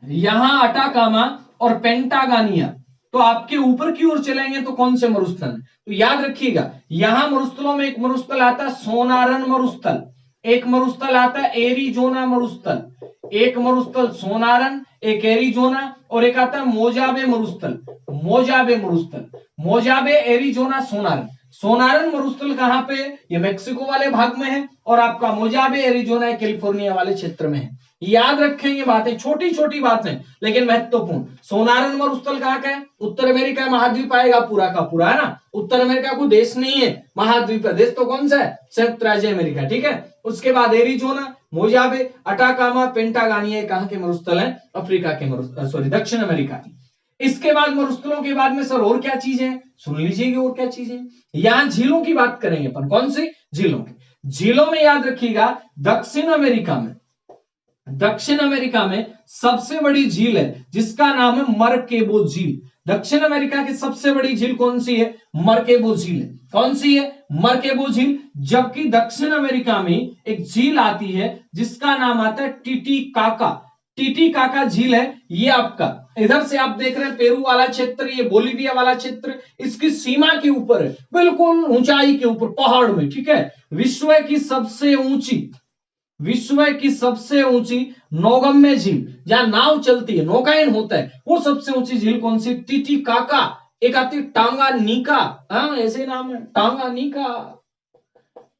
[SPEAKER 1] यहां अटाकामा और पेंटागानिया, तो आपके ऊपर की ओर चलेंगे तो कौन से मरुस्थल? तो याद रखिएगा, यहां मरुस्थलों में एक मरुस्थल आता है सोनारन मरुस्थल, एक मरुस्थल आता है एरिजोना मरुस्थल, एक मरुस्थल सोनारन, एक एरिजोना, और एक आता है मोजाबे मरुस्थल। मोजाबे मरुस्थल, मोजाबे, एरिजोना, सोनारन। सोनारन मरुस्थल कहां पे? ये मेक्सिको वाले भाग में है, और आपका मोजाबे एरिजोना कैलिफोर्निया वाले क्षेत्र में है। याद रखेंगे बातें, छोटी छोटी बातें लेकिन महत्वपूर्ण। सोनारन मरुस्थल कहां का है? उत्तर अमेरिका महाद्वीप आएगा पूरा का पूरा, है ना। उत्तर अमेरिका को देश नहीं है, महाद्वीप है। देश तो कौन सा है? संयुक्त राज्य अमेरिका, ठीक है। उसके बाद एरिजोना, मोजाबे, अटाकामा, पेंटागानिया कहां के मरुस्थल है? अफ्रीका के मरुस्थल, सॉरी दक्षिण अमेरिका की। इसके बाद मरुस्थलों के बाद में सर और क्या चीजें? सुन लीजिएगा और क्या चीजें। यहां झीलों की बात करेंगे अपन। कौन सी? झीलों की। झीलों में याद रखिएगा, दक्षिण अमेरिका में, दक्षिण अमेरिका में सबसे बड़ी झील है जिसका नाम है मरकेबो झील। दक्षिण अमेरिका की सबसे बड़ी झील कौन सी है? मरकेबो झील है। कौन सी है? मरकेबो झील। जबकि दक्षिण अमेरिका में एक झील आती है जिसका नाम आता है टीटीकाका। टीटीकाका झील है ये आपका, इधर से आप देख रहे हैं पेरू वाला क्षेत्र, ये बोलीविया वाला क्षेत्र, इसकी सीमा के ऊपर है, बिल्कुल ऊंचाई के ऊपर पहाड़ में, ठीक है। विश्व की सबसे ऊंची, विश्व की सबसे ऊंची नौगम्य झील, जहां नाव चलती है, नौकायन होता है, वो सबसे ऊंची झील कौन सी? टीटीकाका। एक आती टांगानिका, हाँ ऐसे नाम है, टांगानिका,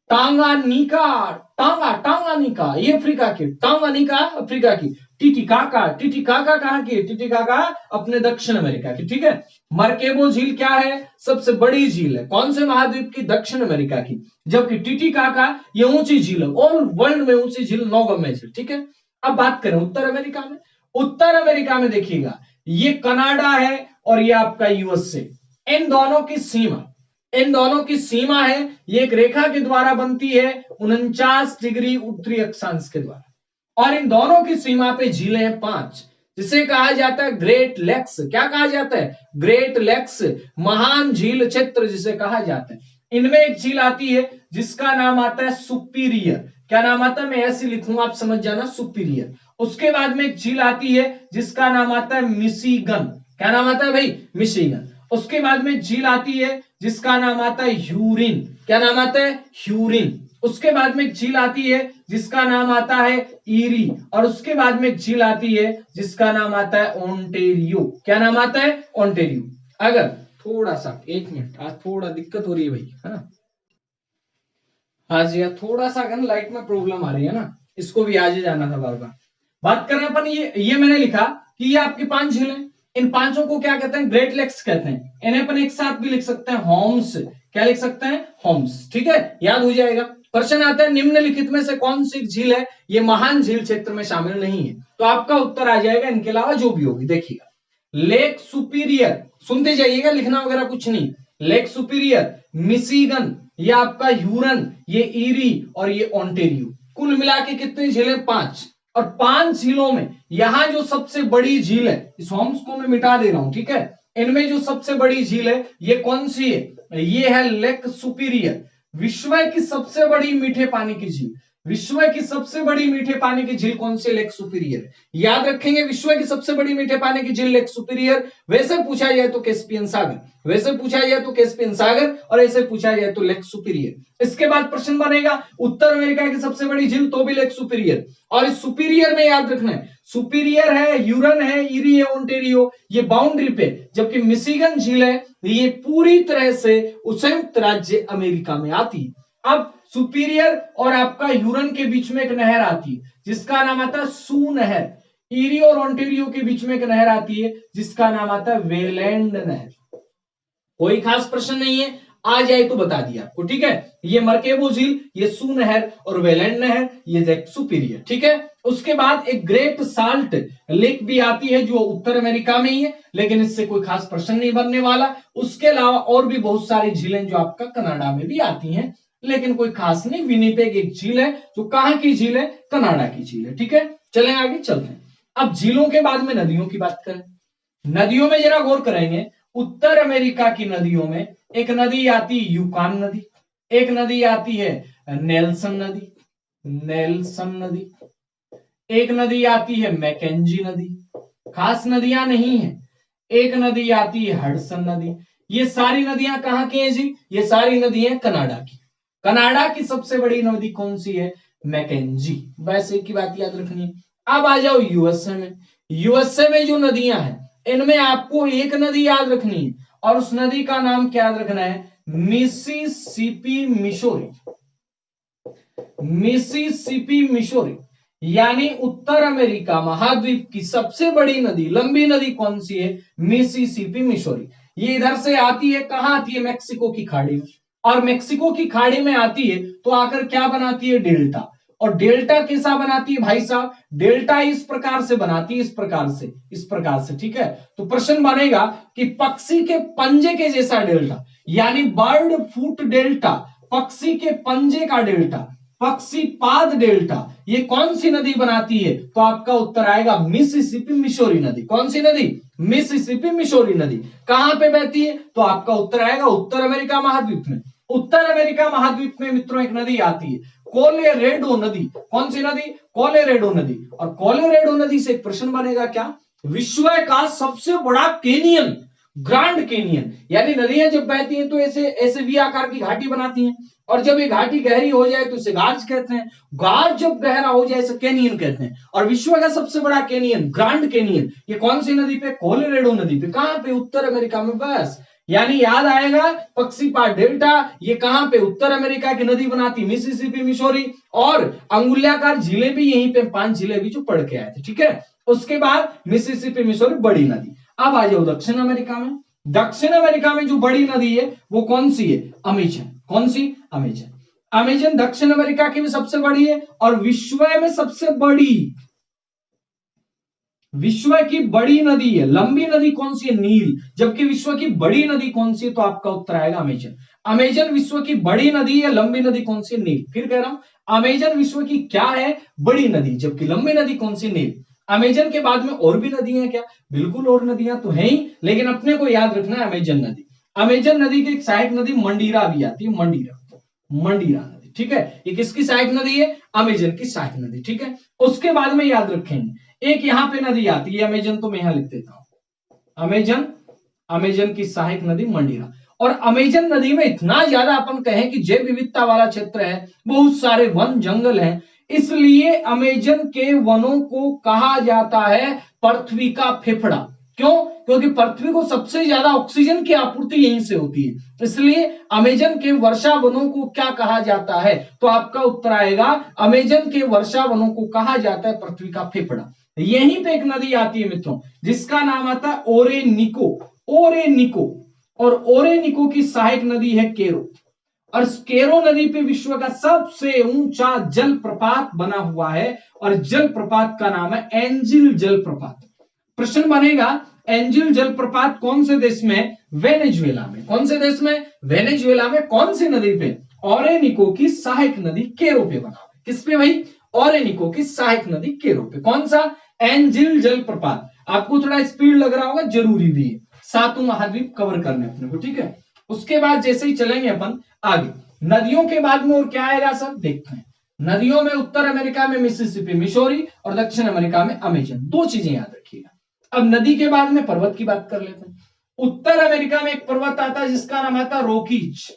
[SPEAKER 1] टांगानिका, टांगानिका, ये अफ्रीका की, टांगानिका अफ्रीका की, टिटिकाका कहां की है? टिटिकाका अपने दक्षिण अमेरिका की, ठीक है। मार्केबो झील क्या है? सबसे बड़ी झील है, कौन से महाद्वीप की? दक्षिण अमेरिका की। जबकि टिटिकाका ये ऊंची झील है, ऑल वर्ल्ड में ऊंची झील नौगम्य झील, ठीक है। अब बात करें उत्तर अमेरिका में। उत्तर अमेरिका में देखिएगा, ये कनाडा है और ये आपका यूएसए। इन दोनों की सीमा है, ये एक रेखा के द्वारा बनती है 49 डिग्री उत्तरी अक्षांश के द्वारा, और इन दोनों की सीमा पे झीलें हैं 5, जिसे कहा जाता है ग्रेट लेक्स। क्या कहा जाता है? ग्रेट लेक्स, महान झील क्षेत्र जिसे कहा जाता है। इनमें एक झील आती है जिसका नाम आता है सुपीरियर। क्या नाम आता है? मैं ऐसे लिखूंगा, आप समझ जाना, सुपीरियर। उसके बाद में एक झील आती है जिसका नाम आता है मिशिगन। क्या नाम आता है भाई? मिशिगन। उसके बाद में झील आती है जिसका नाम आता है ह्यूरिन। क्या नाम आता है? ह्यूरिन। उसके बाद में एक झील आती है जिसका नाम आता है ईरी, और उसके बाद में एक झील आती है जिसका नाम आता है ओंटेरियो। क्या नाम आता है? ओंटेरियो। अगर थोड़ा सा, एक मिनट, आज थोड़ा दिक्कत हो रही है भाई, है ना, आज यार थोड़ा सा अगर लाइट में प्रॉब्लम आ रही है ना, इसको भी आज ही जाना था बार बार। बात कर रहे हैं अपन, ये मैंने लिखा कि ये आपकी 5 झीलें, इन पांचों को क्या कहते हैं? ग्रेट लेक्स कहते हैं। इन्हें अपन एक साथ भी लिख सकते हैं होम्स। क्या लिख सकते हैं? होम्स, ठीक है, याद हो जाएगा। प्रश्न आता है निम्नलिखित में से कौन सी झील है ये महान झील क्षेत्र में शामिल नहीं है? तो आपका उत्तर आ जाएगा इनके अलावा जो भी होगी। देखिएगा, लेक सुपीरियर, सुनते जाइएगा, लिखना वगैरह कुछ नहीं। लेक सुपीरियर, मिशिगन, ये आपका ह्यूरन, ये ईरी और ये ओंटेरियो। कुल मिला के कितनी झीलें? 5। और 5 झीलों में यहां जो सबसे बड़ी झील है, इस होम्स को मैं मिटा दे रहा हूं, ठीक है। इनमें जो सबसे बड़ी झील है ये कौन सी है? ये है लेक सुपीरियर, विश्व की सबसे बड़ी मीठे पानी की झील। विश्व की सबसे बड़ी मीठे पानी की झील कौन सी? Lake superior. याद रखेंगे, विश्व की सबसे बड़ी मीठे पानी की झील लेक सुपीरियर। वैसे पूछा जाए तो कैस्पियन सागर, वैसे पूछा जाए तो कैस्पियन सागर, और ऐसे पूछा जाए तो लेक सुपीरियर। इसके बाद प्रश्न बनेगा उत्तर अमेरिका की सबसे बड़ी झील, तो भी लेक सुपीरियर। और इस सुपीरियर में याद रखना है, सुपीरियर है, ह्यूरन है, ईरी है, ओंटेरियो, ये बाउंड्री पे। जबकि मिशिगन झील है, ये पूरी तरह से संयुक्त राज्य अमेरिका में आती है। अब सुपीरियर और आपका ह्यूरन के बीच में एक नहर आती है जिसका नाम आता है सू नहर। ईरी और ओंटेरियो के बीच में एक नहर आती है जिसका नाम आता है वेलैंड नहर। कोई खास प्रश्न नहीं है, आ जाए तो बता दिया आपको, ठीक है। ये मर्केबो झील, ये सू नहर और वेलैंड नहर, ये लेक सुपीरियर, ठीक है। उसके बाद एक ग्रेट साल्ट लेक भी आती है जो उत्तर अमेरिका में ही है, लेकिन इससे कोई खास प्रश्न नहीं बनने वाला। उसके अलावा और भी बहुत सारी झीलें जो आपका कनाडा में भी आती हैं, लेकिन कोई खास नहीं। विनिपेग एक झील है जो कहां की झील है? कनाडा की झील है, ठीक है। चलें आगे चलते हैं। अब झीलों के बाद में नदियों की बात करें। नदियों में जरा गौर करेंगे, उत्तर अमेरिका की नदियों में एक नदी आती है यूकान नदी, एक नदी आती है नेल्सन नदी, नेल्सन नदी, एक नदी आती है मैकेंजी नदी, खास नदियां नहीं है। एक नदी आती है हडसन नदी। ये सारी नदियां कहां की हैं जी? ये सारी नदियां कनाडा की। कनाडा की सबसे बड़ी नदी कौन सी है? मैकेंजी। बस एक की बात याद रखनी है। अब आ जाओ यूएसए में। यूएसए में जो नदियां हैं इनमें आपको एक नदी याद रखनी है, और उस नदी का नाम क्या याद रखना है? मिसिसिपी मिशोरी। मिसिसिपी मिशोरी, यानी उत्तर अमेरिका महाद्वीप की सबसे बड़ी नदी, लंबी नदी कौन सी है? मिसिसिपी मिशोरी। ये इधर से आती है, कहां आती है? मैक्सिको की खाड़ी में। और मैक्सिको की खाड़ी में आती है तो आकर क्या बनाती है? डेल्टा। और डेल्टा कैसा बनाती है भाई साहब? डेल्टा इस प्रकार से बनाती है, इस प्रकार से, इस प्रकार से, ठीक है। तो प्रश्न बनेगा कि पक्षी के पंजे के जैसा डेल्टा, यानी बर्ड फुट डेल्टा, पक्षी के पंजे का डेल्टा, पक्षी पाद डेल्टा, ये कौन सी नदी बनाती है? तो आपका उत्तर आएगा मिसिसिपी मिशोरी नदी। कौन सी नदी? मिसिसिपी मिशोरी नदी। कहां पे बहती है? तो आपका उत्तर आएगा उत्तर अमेरिका महाद्वीप में। उत्तर अमेरिका महाद्वीप में मित्रों एक नदी आती है कोलोरेडो नदी। कौन सी नदी? कोलोरेडो नदी। और कोलोरेडो नदी से एक प्रश्न बनेगा क्या? विश्व का सबसे बड़ा कैनियन, ग्रांड कैनियन, यानी नदियां जब बहती हैं तो ऐसे ऐसे वी आकार की घाटी बनाती हैं, और जब ये घाटी गहरी हो जाए तो इसे गार्ज कहते हैं, गार्ज जब गहरा हो जाए इसे कैनियन कहते हैं। और विश्व का सबसे बड़ा कैनियन, ग्रांड कैनियन, ये कौन सी नदी पे? कोलोरेडो नदी पे। कहां पे? उत्तर अमेरिका में। बस
[SPEAKER 2] यानी याद आएगा पक्षीपात डेल्टा, ये कहां पे, उत्तर अमेरिका की नदी बनाती मिसिसिपी मिसौरी, और अंगुल्याकार झीलें भी यहीं पे 5 झीलें भी जो पढ़ के आए थे, ठीक है। उसके बाद मिसिसिपी मिसौरी बड़ी नदी। अब आ जाओ दक्षिण अमेरिका में। दक्षिण अमेरिका में जो बड़ी नदी है वो कौन सी है, अमेजन। कौन सी, अमेजन। अमेजन दक्षिण अमेरिका की भी सबसे बड़ी है, और विश्व में सबसे बड़ी, विश्व की बड़ी नदी है, लंबी नदी कौन सी है, नील। जबकि विश्व की बड़ी नदी कौन सी है, तो आपका उत्तर आएगा अमेजन। अमेजन विश्व की बड़ी नदी है, लंबी नदी कौन सी है, नील। फिर कह रहा हूं, अमेजन विश्व की क्या है, बड़ी नदी, जबकि लंबी नदी कौन सी, नील। अमेजन के बाद में और भी नदियां क्या, बिल्कुल और नदियां तो है ही, लेकिन अपने को याद रखना है अमेजन नदी। अमेजन नदी की एक सहायक नदी मंडीरा भी आती है, मंडीरा, मंडीरा नदी, ठीक है। ये किसकी सहायक नदी है, अमेजन की सहायक नदी, ठीक है। उसके बाद में याद रखेंगे एक यहां पे नदी आती है, अमेजन तो मैं यहां लिख देता हूं, अमेजन, अमेजन की सहायक नदी मंडीरा। और अमेजन नदी में इतना ज्यादा अपन कहें कि जैव विविधता वाला क्षेत्र है, बहुत सारे वन जंगल हैं, इसलिए अमेजन के वनों को कहा जाता है पृथ्वी का फेफड़ा। क्यों, क्योंकि पृथ्वी को सबसे ज्यादा ऑक्सीजन की आपूर्ति यहीं से होती है, इसलिए अमेजन के वर्षा वनों को क्या कहा जाता है, तो आपका उत्तर आएगा अमेजन के वर्षा वनों को कहा जाता है पृथ्वी का फेफड़ा। यहीं पे एक नदी आती है मित्रों, जिसका नाम आता है ओरेनिको, ओरेनिको, और ओरेनिको की सहायक नदी है केरो। और केरो नदी पे विश्व का सबसे ऊंचा जलप्रपात बना हुआ है, और जलप्रपात का नाम है एंजिल जलप्रपात। प्रश्न बनेगा, एंजिल जलप्रपात कौन से देश में, वेनेजुएला में। कौन से देश में, वेनेजुएला में। कौन सी नदी पे, ओरेनिको की सहायक नदी केरो पे बना। किस पे भाई, ओरेनिको की सहायक नदी केरो पे। कौन सा, एंजिल जलप्रपात। आपको थोड़ा स्पीड लग रहा होगा, जरूरी भी है, सातों महाद्वीप कवर करने अपने को, ठीक है। उसके बाद जैसे ही चलेंगे अपन आगे, नदियों के बाद में और क्या आएगा सब देखते हैं। नदियों में उत्तर अमेरिका में मिसिसिपी मिसौरी, और दक्षिण अमेरिका में अमेजन। दो चीजें याद रखिएगा। अब नदी के बाद में पर्वत की बात कर लेते हैं। उत्तर अमेरिका में एक पर्वत आता है जिसका नाम आता है रॉकीज,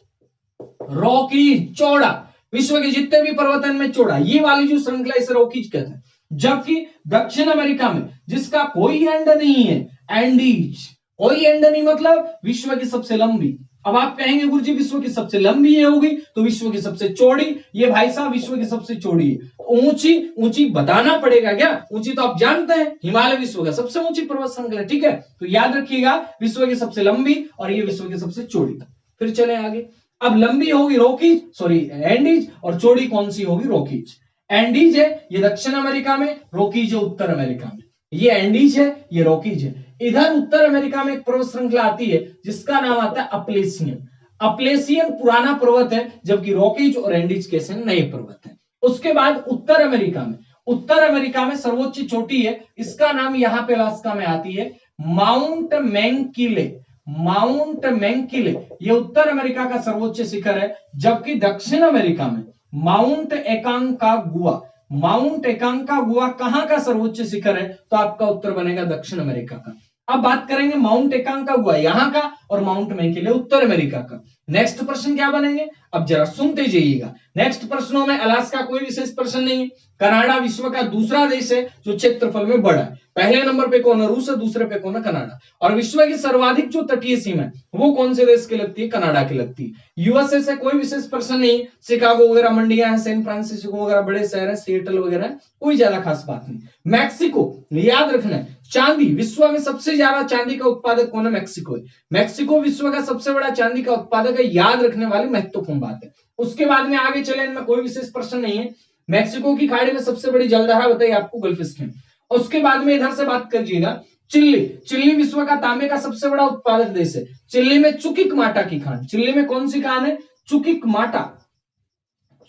[SPEAKER 2] रॉकीज चौड़ा, विश्व के जितने भी पर्वत में चौड़ा, ये वाली जो श्रृंखला इसे रॉकीज कहते हैं। जबकि दक्षिण अमेरिका में जिसका कोई एंड नहीं है, एंडीज, कोई एंड नहीं, मतलब विश्व की सबसे लंबी। अब आप कहेंगे गुरुजी विश्व की सबसे लंबी ये होगी, तो विश्व की सबसे चौड़ी, ये भाई साहब विश्व की सबसे चौड़ी है। ऊंची, ऊंची बताना पड़ेगा क्या, ऊंची तो आप जानते हैं, हिमालय विश्व का सबसे ऊंची पर्वत श्रृंखला, ठीक है। तो याद रखिएगा विश्व की सबसे लंबी और ये विश्व की सबसे चौड़ी। फिर चले आगे। अब लंबी होगी रॉकीज, सॉरी एंडीज, और चौड़ी कौन सी होगी, रॉकीज। एंडीज है ये दक्षिण अमेरिका में, रॉकीज है उत्तर अमेरिका में। ये एंडीज है, ये रॉकीज है। इधर उत्तर अमेरिका में एक पर्वत श्रृंखला आती है जिसका नाम आता है अपलेसियन। अपलेसियन पुराना पर्वत है, जबकि रॉकीज और एंडीज कैसे नए पर्वत हैं। उसके बाद उत्तर अमेरिका में, उत्तर अमेरिका में सर्वोच्च चोटी है, इसका नाम यहां पे अलास्का में आती है माउंट मैंकिले, माउंट मैंकिले, ये उत्तर अमेरिका का सर्वोच्च शिखर है। जबकि दक्षिण अमेरिका में माउंट एकांकागुआ, माउंट एकांकागुआ कहां का सर्वोच्च शिखर है, तो आपका उत्तर बनेगा दक्षिण अमेरिका का। अब बात करेंगे माउंट एकांकागुआ यहां का, और माउंट मैंकिले उत्तर अमेरिका का। नेक्स्ट प्रश्न क्या बनेंगे, अब जरा सुनते जाइएगा। नेक्स्ट प्रश्नों में अलास्का कोई विशेष प्रश्न नहीं है। कनाडा विश्व का दूसरा देश है जो क्षेत्रफल में बड़ा है। पहले नंबर पे कौन है, रूस है, दूसरे पे कौन है, कनाडा। और विश्व की सर्वाधिक जो तटीय सीमा है वो कौन से देश की लगती है, कनाडा की लगती है। यूएसए से कोई विशेष प्रश्न नहीं, शिकागो वगैरह मंडियां हैं, सैन फ्रांसिस्को वगैरह बड़े शहर है, सिएटल वगैरह, कोई ज्यादा खास बात नहीं। मैक्सिको, याद रखना है, चांदी, विश्व में सबसे ज्यादा चांदी का उत्पादक कौन है, मैक्सिको है। मैक्सिको विश्व का सबसे बड़ा चांदी का उत्पादक है, याद रखने वाली महत्वपूर्ण बात है। उसके बाद में आगे चले, इनमें कोई विशेष प्रश्न नहीं है। मैक्सिको की खाड़ी में सबसे बड़ी जलधारा बताइए आपको, गल्फ स्ट्रीम। उसके बाद में इधर से बात करिएगा, चिल्ली, चिल्ली विश्व का तांबे का सबसे बड़ा उत्पादक देश है। चिल्ली में चुकिक माटा की खान, चिल्ली में कौन सी खान है, चुकिक माटा,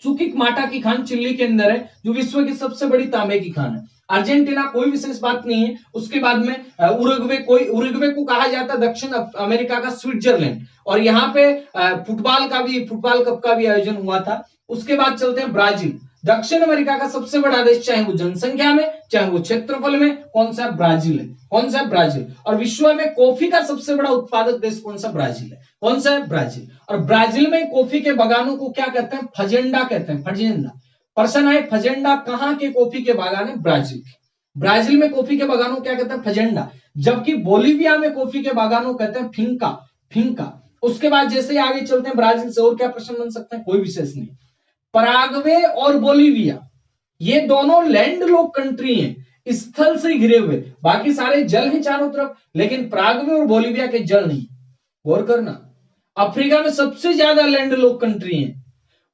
[SPEAKER 2] चुकिक माटा की खान चिल्ली के अंदर है, जो विश्व की सबसे बड़ी तांबे की खान है। अर्जेंटीना कोई विशेष बात नहीं है। उसके बाद में उरुग्वे, कोई उरुग्वे को कहा जाता है दक्षिण अमेरिका का स्विट्जरलैंड, और यहाँ पे फुटबॉल का भी, फुटबॉल कप का भी आयोजन हुआ था। उसके बाद चलते हैं ब्राजील, दक्षिण अमेरिका का सबसे बड़ा देश, चाहे वो जनसंख्या में चाहे वो क्षेत्रफल में, कौन सा, ब्राजील है। कौन सा, ब्राजील। और विश्व में कॉफी का सबसे बड़ा उत्पादक देश कौन सा, ब्राजील है। कौन सा है, ब्राजील। और ब्राजील में कॉफी के बागानों को क्या कहते हैं, फजेंडा कहते हैं, फजेंडा। प्रश्न है, फजेंडा कहां के कॉफी के बागान है, ब्राजील। ब्राजील में कॉफी के बागानों क्या कहते हैं, फजेंडा। जबकि बोलीविया में कॉफी के बागानों कहते हैं फिंका, फिंका। उसके बाद जैसे आगे चलते हैं ब्राजील से, और क्या प्रश्न बन सकते हैं, कोई विशेष नहीं। पराग्वे और बोलीविया ये दोनों लैंड लॉक कंट्री हैं, स्थल से घिरे हुए, बाकी सारे जल हैं चारों तरफ, लेकिन पराग्वे और बोलीविया के जल नहीं। गौर करना, अफ्रीका में सबसे ज्यादा लैंड लॉक कंट्री है,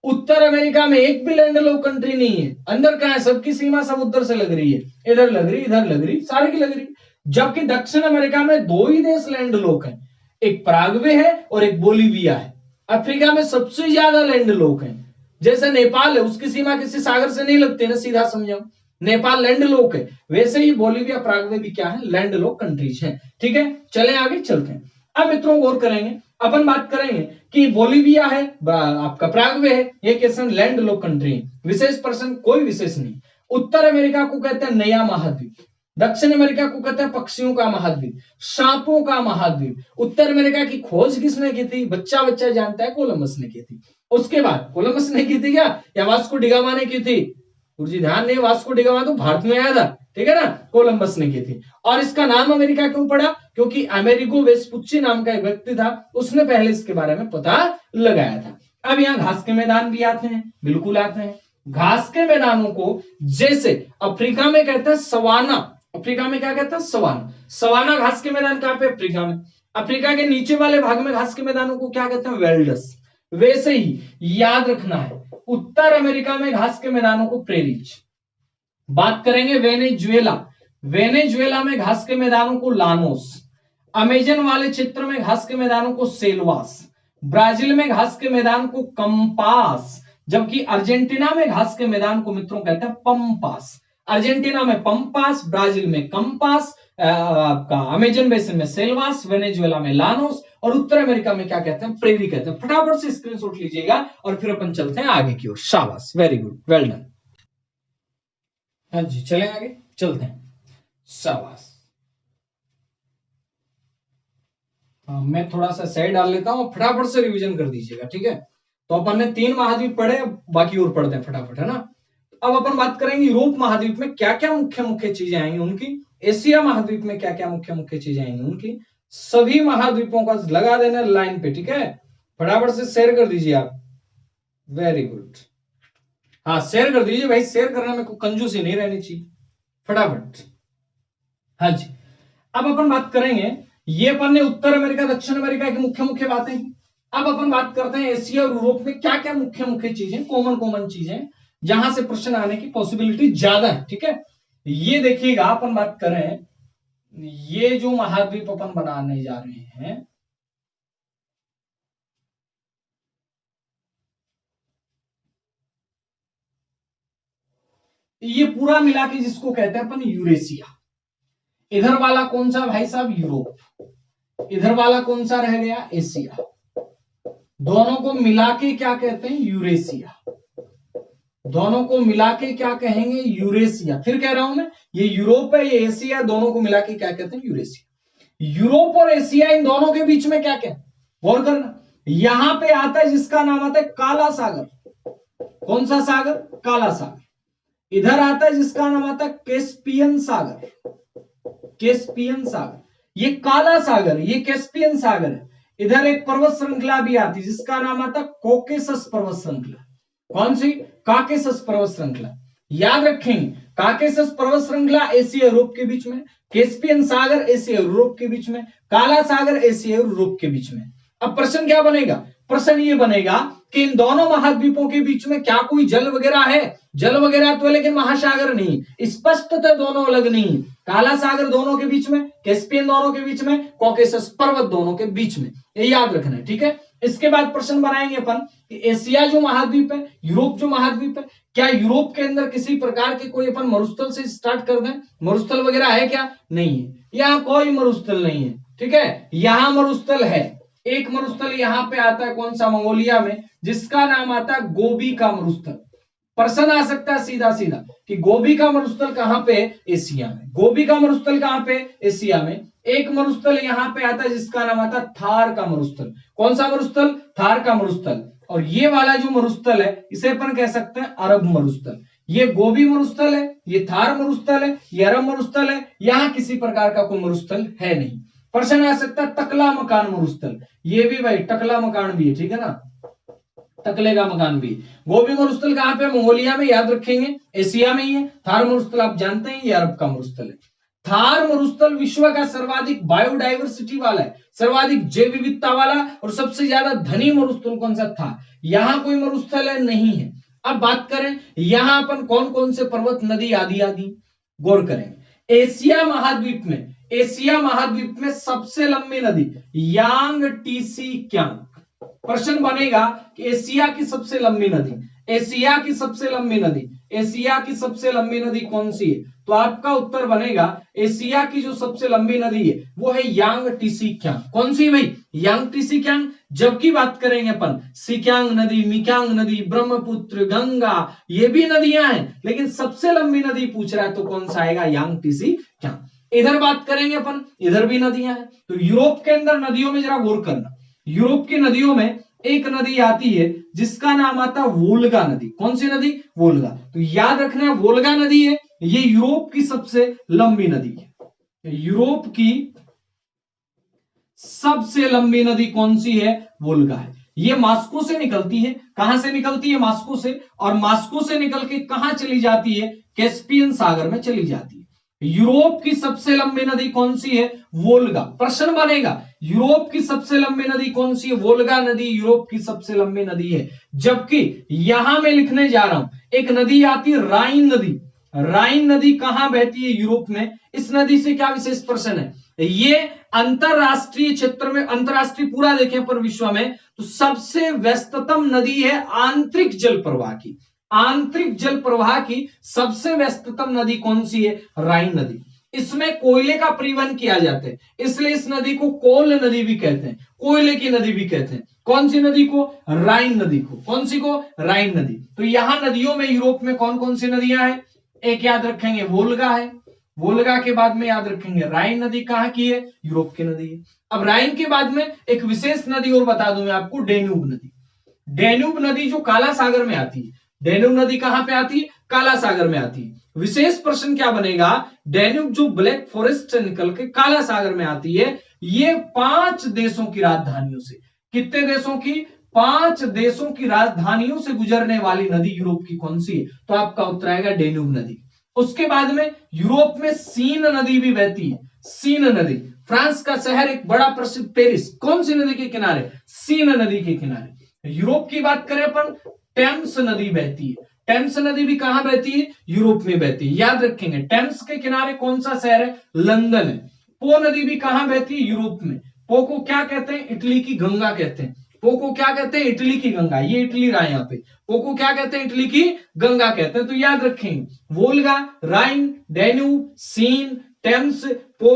[SPEAKER 2] उत्तर अमेरिका में एक भी लैंड लॉक कंट्री नहीं है। अंदर कहां है, सबकी सीमा समुद्र से लग रही है, इधर लग रही, इधर लग रही, सारे की लग रही। जबकि दक्षिण अमेरिका में दो ही देश लैंड लॉक है, एक पराग्वे है और एक बोलीविया है। अफ्रीका में सबसे ज्यादा लैंड लॉक है, जैसे नेपाल है, उसकी सीमा किसी सागर से नहीं लगती ना, सीधा समझो, नेपाल लैंड लॉक है, वैसे ही बोलीविया पराग्वे भी क्या है, लैंड लॉक कंट्रीज है। ठीक है, चले आगे चलते हैं। अब मित्रों गौर करेंगे, अपन बात करेंगे कि बोलीविया है, आपका पराग्वे है, ये कैसे लैंड लॉक कंट्री है, विशेष पर्सन कोई विशेष नहीं। उत्तर अमेरिका को कहते हैं नया महाद्वीप, दक्षिण अमेरिका को कहते हैं पक्षियों का महाद्वीप, सांपों का महाद्वीप। उत्तर अमेरिका की खोज किसने की थी, बच्चा बच्चा जानता है, कोलंबस ने की थी। उसके बाद कोलंबस ने की थी क्या, या वास्को डिगामा ने की थी, गुरुजी ध्यान नहीं, वास्को डिगामा तो भारत में आया था, ठीक है ना, कोलंबस ने की थी। और इसका नाम अमेरिका क्यों पड़ा, क्योंकि अमेरिगो वेस्पुच्ची नाम का एक व्यक्ति था, उसने पहले इसके बारे में पता लगाया था। अब यहाँ घास के मैदान भी आते हैं, बिल्कुल आते हैं। घास के मैदानों को जैसे अफ्रीका में कहते हैं सवाना, अफ्रीका में क्या कहते हैं, सवाना। सवाना घास के मैदान कहां पे, अफ्रीका में। अफ्रीका के नीचे वाले भाग में घास के मैदानों को क्या कहते हैं, वेल्डस। वैसे ही याद रखना है, उत्तर अमेरिका में घास के मैदानों को प्रेरीज। बात करेंगे वेनेजुएला, वेनेजुएला में घास के मैदानों को लानोस। अमेजन वाले क्षेत्र में घास के मैदानों को सेल्वास। ब्राजील में घास के मैदान को कंपास, जबकि अर्जेंटीना में घास के मैदान को मित्रों कहते हैं पंपास। अर्जेंटीना में पंपास, ब्राजील में कंपास, आपका अमेजन बेसिन में सेल्वास, वेनेजुएला में लानोस, और उत्तर अमेरिका में क्या कहते हैं, प्रेरी कहते हैं। फटाफट से स्क्रीनशॉट लीजिएगा और फिर अपन चलते हैं आगे की ओर। शाबाश, वेरी गुड, वेल डन। हाँ जी, चलें आगे, चलते हैं। शाबाश। मैं थोड़ा सा सही डाल लेता हूं, फटाफट से रिवीजन कर दीजिएगा, ठीक है। तो अपन ने 3 महाद्वीप पढ़े, बाकी और पढ़ते हैं फटाफट, है ना। अब अपन बात करेंगे यूरोप महाद्वीप में क्या क्या मुख्य मुख्य चीजें आएंगी उनकी, एशिया महाद्वीप में क्या क्या मुख्य मुख्य चीजें आएंगी उनकी। सभी महाद्वीपों का लगा देना लाइन पे, ठीक है, फटाफट से शेयर कर दीजिए आप, वेरी गुड। हाँ, शेयर कर दीजिए भाई, शेयर करने में कोई कंजूसी नहीं रहनी चाहिए, फटाफट। हाँ जी, अब अपन बात करेंगे, ये अपन ने उत्तर अमेरिका दक्षिण अमेरिका की मुख्य मुख्य बातें की। अब अपन बात करते हैं एशिया और यूरोप में क्या क्या मुख्य मुख्य चीजें, कॉमन कॉमन चीजें, जहां से प्रश्न आने की पॉसिबिलिटी ज्यादा है, ठीक है। ये देखिएगा, अपन बात करें, ये जो महाद्वीप अपन बनाने जा रहे हैं, ये पूरा मिला के जिसको कहते हैं अपन यूरेशिया। इधर वाला कौन सा भाई साहब, यूरोप, इधर वाला कौन सा रह गया, एशिया। दोनों को मिला के क्या कहते हैं, यूरेशिया। दोनों को मिला के क्या कहेंगे, यूरेशिया। फिर कह रहा हूं मैं, ये यूरोप है, ये एशिया, दोनों को मिला के क्या कहते हैं, यूरेशिया। यूरोप और एशिया, इन दोनों के बीच में क्या क्या, गौर करना। यहां पे आता है जिसका नाम आता है काला सागर। कौन सा सागर, काला सागर। इधर आता है जिसका नाम आता है कैस्पियन सागर, कैस्पियन सागर। ये काला सागर, ये कैस्पियन सागर है। इधर एक पर्वत श्रृंखला भी आती है जिसका नाम आता है कॉकेसस पर्वत श्रृंखला। कौन सी, काकेसस पर्वत श्रृंखला। याद रखेंगे, काकेसस पर्वत श्रृंखला एशिया यूरोप के बीच में, कैस्पियन सागर एशिया यूरोप के बीच में, काला सागर एशिया यूरोप के बीच में। अब प्रश्न क्या बनेगा, प्रश्न ये बनेगा कि इन दोनों महाद्वीपों के बीच में क्या कोई जल वगैरह है, जल वगैरह तो है लेकिन महासागर नहीं, स्पष्टतः दोनों अलग नहीं। काला सागर दोनों के बीच में, कैस्पियन दोनों के बीच में, कॉकेसस पर्वत दोनों के बीच में, ये याद रखना है, ठीक है। इसके बाद प्रश्न बनाएंगे अपन कि एशिया जो महाद्वीप है, यूरोप जो महाद्वीप है, क्या यूरोप के अंदर किसी प्रकार के कोई अपन मरुस्थल से स्टार्ट कर दें, मरुस्थल वगैरह है क्या, नहीं है, यहाँ कोई मरुस्थल नहीं है, ठीक है। यहाँ मरुस्थल है, एक मरुस्थल यहाँ पे आता है, कौन सा, मंगोलिया में, जिसका नाम आता है गोबी का मरुस्थल। प्रश्न आ सकता है सीधा सीधा कि गोबी का मरुस्थल कहां पे, एशिया में। गोबी का मरुस्थल कहां पे, एशिया में। एक मरुस्थल यहां पे आता है जिसका नाम आता है थार का मरुस्थल। कौन सा मरुस्थल, थार का मरुस्थल। और ये वाला जो मरुस्थल है, इसे अपन कह सकते हैं अरब मरुस्थल। ये गोबी मरुस्थल है, ये थार मरुस्थल है, ये अरब मरुस्थल है। यहां किसी प्रकार का कोई मरुस्थल है नहीं। प्रश्न आ सकता है टकला मकान मरुस्थल, ये भी भाई टकला मकान भी है, ठीक है ना, टकले का मकान भी। गोबी मरुस्थल कहां पे, मंगोलिया में, याद रखेंगे एशिया में ही है। थार मरुस्थल आप जानते हैं ये अरब का मरुस्थल है। थार मरुस्थल विश्व का सर्वाधिक बायोडाइवर्सिटी वाला है, सर्वाधिक जैव विविधता वाला, और सबसे ज्यादा धनी मरुस्थल कौन सा था, यहाँ कोई मरुस्थल है नहीं है। अब बात करें यहाँ अपन कौन कौन से पर्वत, नदी आदि आदि गौर करेंगे। एशिया महाद्वीप में सबसे लंबी नदी यांग टीसी क्यांग। प्रश्न बनेगा कि एशिया की सबसे लंबी नदी, एशिया की सबसे लंबी नदी, एशिया की सबसे लंबी नदी कौन सी है, तो आपका उत्तर बनेगा एशिया की जो सबसे लंबी नदी है वो है यांग टीसी क्यांग। कौन सी भाई, यांग टीसी क्यांग। जबकि बात करेंगे अपन सिक्यांग नदी, मिक्यांग नदी, ब्रह्मपुत्र, गंगा, ये भी नदियां हैं, लेकिन सबसे लंबी नदी पूछ रहा है तो कौन सा आएगा, यांग टीसी क्यांग। इधर बात करेंगे अपन, इधर भी नदियां हैं। तो यूरोप के अंदर नदियों में जरा गौर करना, यूरोप की नदियों में एक नदी आती है जिसका नाम आता है वोल्गा नदी। कौन सी नदी, वोल्गा। तो याद रखना वोल्गा नदी है, ये यूरोप की सबसे लंबी नदी है। यूरोप की सबसे लंबी नदी कौन सी है, वोल्गा है। ये मास्को से निकलती है, कहां से निकलती है, मास्को से, और मास्को से निकल के कहां चली जाती है, कैस्पियन सागर में चली जाती है। यूरोप की सबसे लंबी नदी कौन सी है, वोल्गा। प्रश्न बनेगा यूरोप की सबसे लंबी नदी कौन सी है, वोल्गा नदी यूरोप की सबसे लंबी नदी है। जबकि यहां मैं लिखने जा रहा हूं एक नदी आती है राइन नदी। राइन नदी कहां बहती है, यूरोप में। इस नदी से क्या विशेष प्रश्न है, ये अंतरराष्ट्रीय क्षेत्र में, अंतरराष्ट्रीय पूरा देखें पर विश्व में तो सबसे व्यस्ततम नदी है आंतरिक जल प्रवाह की। आंतरिक जल प्रवाह की सबसे व्यस्ततम नदी कौन सी है, राइन नदी। इसमें कोयले का परिवहन किया जाता है, इसलिए इस नदी को कोल नदी भी कहते हैं, कोयले की नदी भी कहते हैं। कौन सी नदी को, राइन नदी को। कौन सी को, राइन नदी। तो यहां नदियों में यूरोप में कौन कौन सी नदियां हैं, एक याद रखेंगे वोल्गा है, वोल्गा के बाद में याद रखेंगे राइन नदी कहां की है, यूरोप की नदी है। अब राइन के बाद में एक विशेष नदी और बता दूं मैं आपको, डेन्यूब नदी। डेन्यूब नदी जो काला सागर में आती है, डेन्यूब नदी कहां पे आती है, काला सागर में आती है। विशेष प्रश्न क्या बनेगा, डेन्यूब जो ब्लैक फॉरेस्ट से निकल के काला सागर में आती है, ये 5 देशों की राजधानियों से, कितने देशों की, 5 देशों की राजधानियों से गुजरने वाली नदी यूरोप की कौन सी है, तो आपका उत्तर आएगा डेन्यूब नदी। उसके बाद में यूरोप में सीन नदी भी बहती है, सीन नदी। फ्रांस का शहर एक बड़ा प्रसिद्ध पेरिस कौन सी नदी के किनारे, सीन नदी के किनारे। यूरोप की बात करें अपन, टेम्स नदी बहती है। टेम्स नदी भी कहां बहती है, यूरोप में बहती है। याद रखेंगे टेम्स के किनारे कौन सा शहर है, लंदन है। पो नदी भी कहां बहती है, यूरोप में। पो को क्या कहते हैं, इटली की गंगा कहते हैं। पो को क्या कहते हैं, इटली की गंगा, ये इटली रहा यहाँ पे। पो को क्या कहते हैं, इटली की गंगा कहते हैं। तो याद रखेंगे वोल्गा, राइन, डेन्यूब, सीन, टेम्स, पो,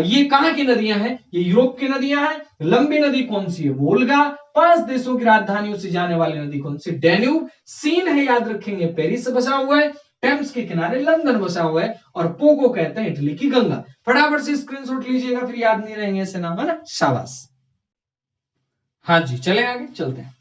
[SPEAKER 2] ये कहां की नदियां हैं, ये यूरोप की नदियां हैं। लंबी नदी कौन सी है, वोल्गा। 5 देशों की राजधानियों से जाने वाली नदी कौन सी, डेन्यूब। सीन है याद रखेंगे पेरिस से बसा हुआ है, टेम्स के किनारे लंदन बसा हुआ है, और पो को कहते हैं इटली की गंगा। फटाफट से स्क्रीनशॉट लीजिएगा, फिर याद नहीं रहेंगे ऐसे नाम, है ना, शाबाश। हाँ जी, चले आगे चलते हैं।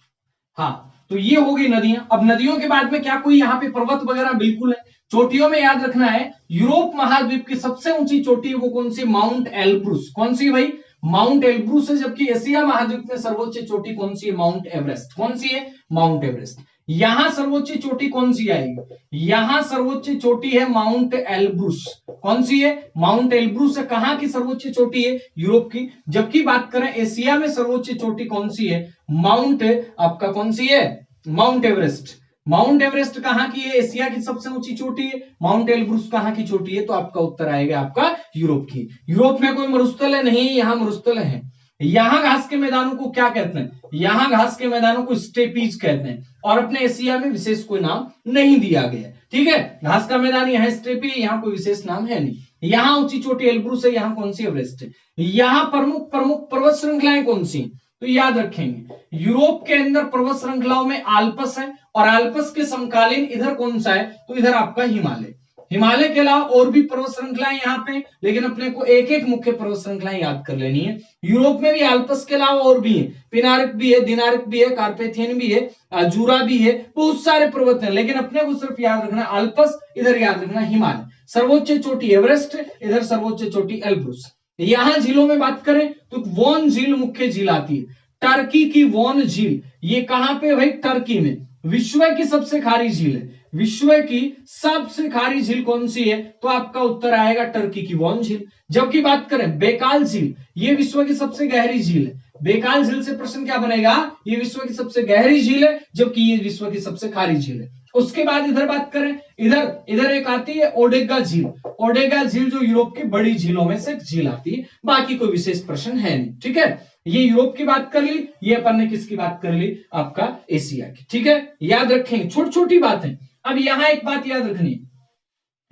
[SPEAKER 2] हाँ, तो ये हो गई नदियां। अब नदियों के बाद में क्या कोई यहाँ पे पर्वत वगैरह, बिल्कुल है। चोटियों में याद रखना है, यूरोप महाद्वीप की सबसे ऊंची चोटी है वो कौन सी, माउंट एल्ब्रूस। कौन सी भाई, माउंट एल्ब्रूस है। जबकि एशिया महाद्वीप में सर्वोच्च चोटी कौन सी है, माउंट एवरेस्ट। कौन सी है, माउंट एवरेस्ट। यहां सर्वोच्च चोटी कौन सी आएगी, यहां सर्वोच्च चोटी है माउंट एल्ब्रूस। कौन सी है, माउंट एल्ब्रूस है। कहां की सर्वोच्च चोटी है, यूरोप की। जबकि बात करें एशिया में सर्वोच्च चोटी कौन सी है, माउंट, आपका कौन सी है, माउंट एवरेस्ट। माउंट एवरेस्ट कहां की है, एशिया की सबसे ऊंची चोटी है। माउंट एल्ब्रूस कहां की चोटी है, तो आपका उत्तर आएगा आपका यूरोप की। यूरोप में कोई मरुस्थल है नहीं, यहां मरुस्थल है। यहां घास के मैदानों को क्या कहते हैं, यहां घास के मैदानों को स्टेपीज कहते हैं, और अपने एशिया में विशेष कोई नाम नहीं दिया गया। ठीक है, घास का मैदान यहाँ स्टेपी, यहाँ कोई विशेष नाम है नहीं। यहाँ ऊंची चोटी एल्ब्रूस है, यहाँ कौन सी, एवरेस्ट है। यहाँ प्रमुख प्रमुख पर्वत श्रृंखलाएं कौन सी, तो याद रखेंगे यूरोप के अंदर पर्वत श्रृंखलाओं में आल्पस है, और आल्पस के समकालीन इधर कौन सा है, तो इधर आपका हिमालय। हिमालय के अलावा और भी पर्वत श्रृंखलाएं यहाँ पे, लेकिन अपने को एक एक मुख्य पर्वत श्रृंखलाएं याद कर लेनी है। यूरोप में भी आल्पस के अलावा और भी है, पिनारिक भी है, दिनारिक भी है, कार्पेथियन भी है, जूरा भी है, बहुत सारे पर्वत हैं, लेकिन अपने को सिर्फ याद रखना आल्पस, इधर याद रखना हिमालय। सर्वोच्च चोटी एवरेस्ट, इधर सर्वोच्च चोटी एल्ब्रूस। यहां झीलों में बात करें तो वोन झील मुख्य झील आती है, टर्की की वोन झील, ये कहां पे भाई, टर्की में। विश्व की सबसे खारी झील है, विश्व की सबसे खारी झील कौन सी है, तो आपका उत्तर आएगा टर्की की वोन झील। जबकि बात करें बेकाल झील, ये विश्व की सबसे गहरी झील है, बेकाल झील से प्रश्न क्या बनेगा, ये विश्व की सबसे गहरी झील है, जबकि ये विश्व की सबसे खारी झील है। उसके बाद इधर बात करें, इधर इधर एक आती है ओडेगा झील, ओडेगा झील जो यूरोप की बड़ी झीलों में से एक झील आती है, बाकी कोई विशेष प्रश्न है नहीं, ठीक है। ये यूरोप की बात कर ली, ये अपन ने किसकी बात कर ली, आपका एशिया की, ठीक है। याद रखेंगे छोटी छोटी बातें। अब यहां एक बात याद रखनी है,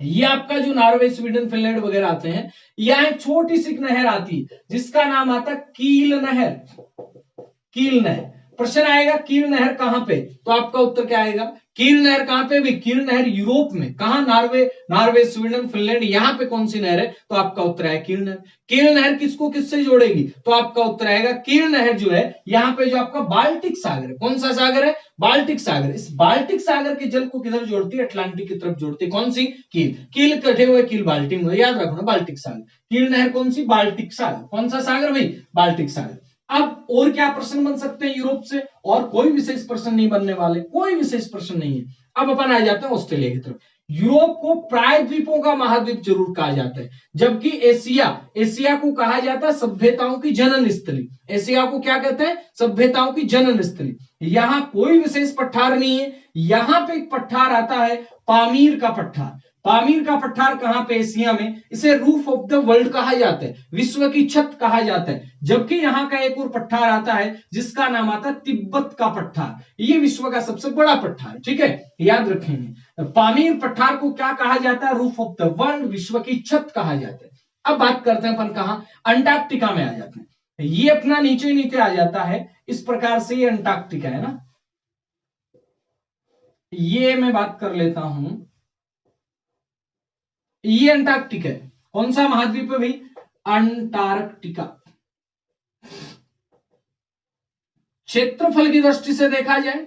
[SPEAKER 2] ये आपका जो नॉर्वे स्वीडन फिनलैंड वगैरह आते हैं, यहां एक छोटी सी नहर आती है जिसका नाम आता है कील नहर, कील नहर। प्रश्न आएगा कील नहर कहां पे, तो आपका उत्तर क्या आएगा, कील नहर कहां पे भी, कील नहर यूरोप में, कहां, नॉर्वे स्वीडन फिनलैंड, यहां पे कौन सी नहर है, तो आपका उत्तर है कील नहर। कील नहर किसको किससे जोड़ेगी, तो आपका उत्तर आएगा कील नहर जो है यहां पे जो आपका बाल्टिक सागर है, कौन सा सागर है, बाल्टिक सागर। इस बाल्टिक सागर के जल को किधर जोड़ती है, अटलांटिक की तरफ जोड़ती है, कौन सी, कील, कील कटे हुए कील बाल्टिक में, याद रखना बाल्टिक सागर, कील नहर कौन सी, बाल्टिक सागर, कौन सा सागर भाई, बाल्टिक सागर। अब और क्या प्रश्न बन सकते हैं यूरोप से, और कोई विशेष प्रश्न नहीं बनने वाले, कोई विशेष प्रश्न नहीं है। अब अपन आ जाते हैं ऑस्ट्रेलिया की तरफ। यूरोप को प्रायद्वीपों का महाद्वीप जरूर कहा जाता है, जबकि एशिया को कहा जाता है सभ्यताओं की जनन स्थली। एशिया को क्या कहते हैं, सभ्यताओं की जनन स्थली। यहां कोई विशेष पठार नहीं है, यहां पे एक पठार आता है पामीर का पठार। पामीर का पठार कहां पे, एशिया में, इसे रूफ ऑफ द वर्ल्ड कहा जाता है, विश्व की छत कहा जाता है। जबकि यहां का एक और पठार आता है जिसका नाम आता है तिब्बत का पठार, ये विश्व का सबसे बड़ा पठार, ठीक है, याद रखेंगे। पामीर पठार को क्या कहा जाता है, रूफ ऑफ द वर्ल्ड, विश्व की छत कहा जाता है। अब बात करते हैं अपन कहां, अंटार्कटिका में आ जाते हैं। ये अपना नीचे नीचे आ जाता है इस प्रकार से, ये अंटार्कटिका है ना, ये मैं बात कर लेता हूं, ये अंटार्कटिका है, कौन सा महाद्वीप है भाई, अंटार्कटिका। क्षेत्रफल की दृष्टि से देखा जाए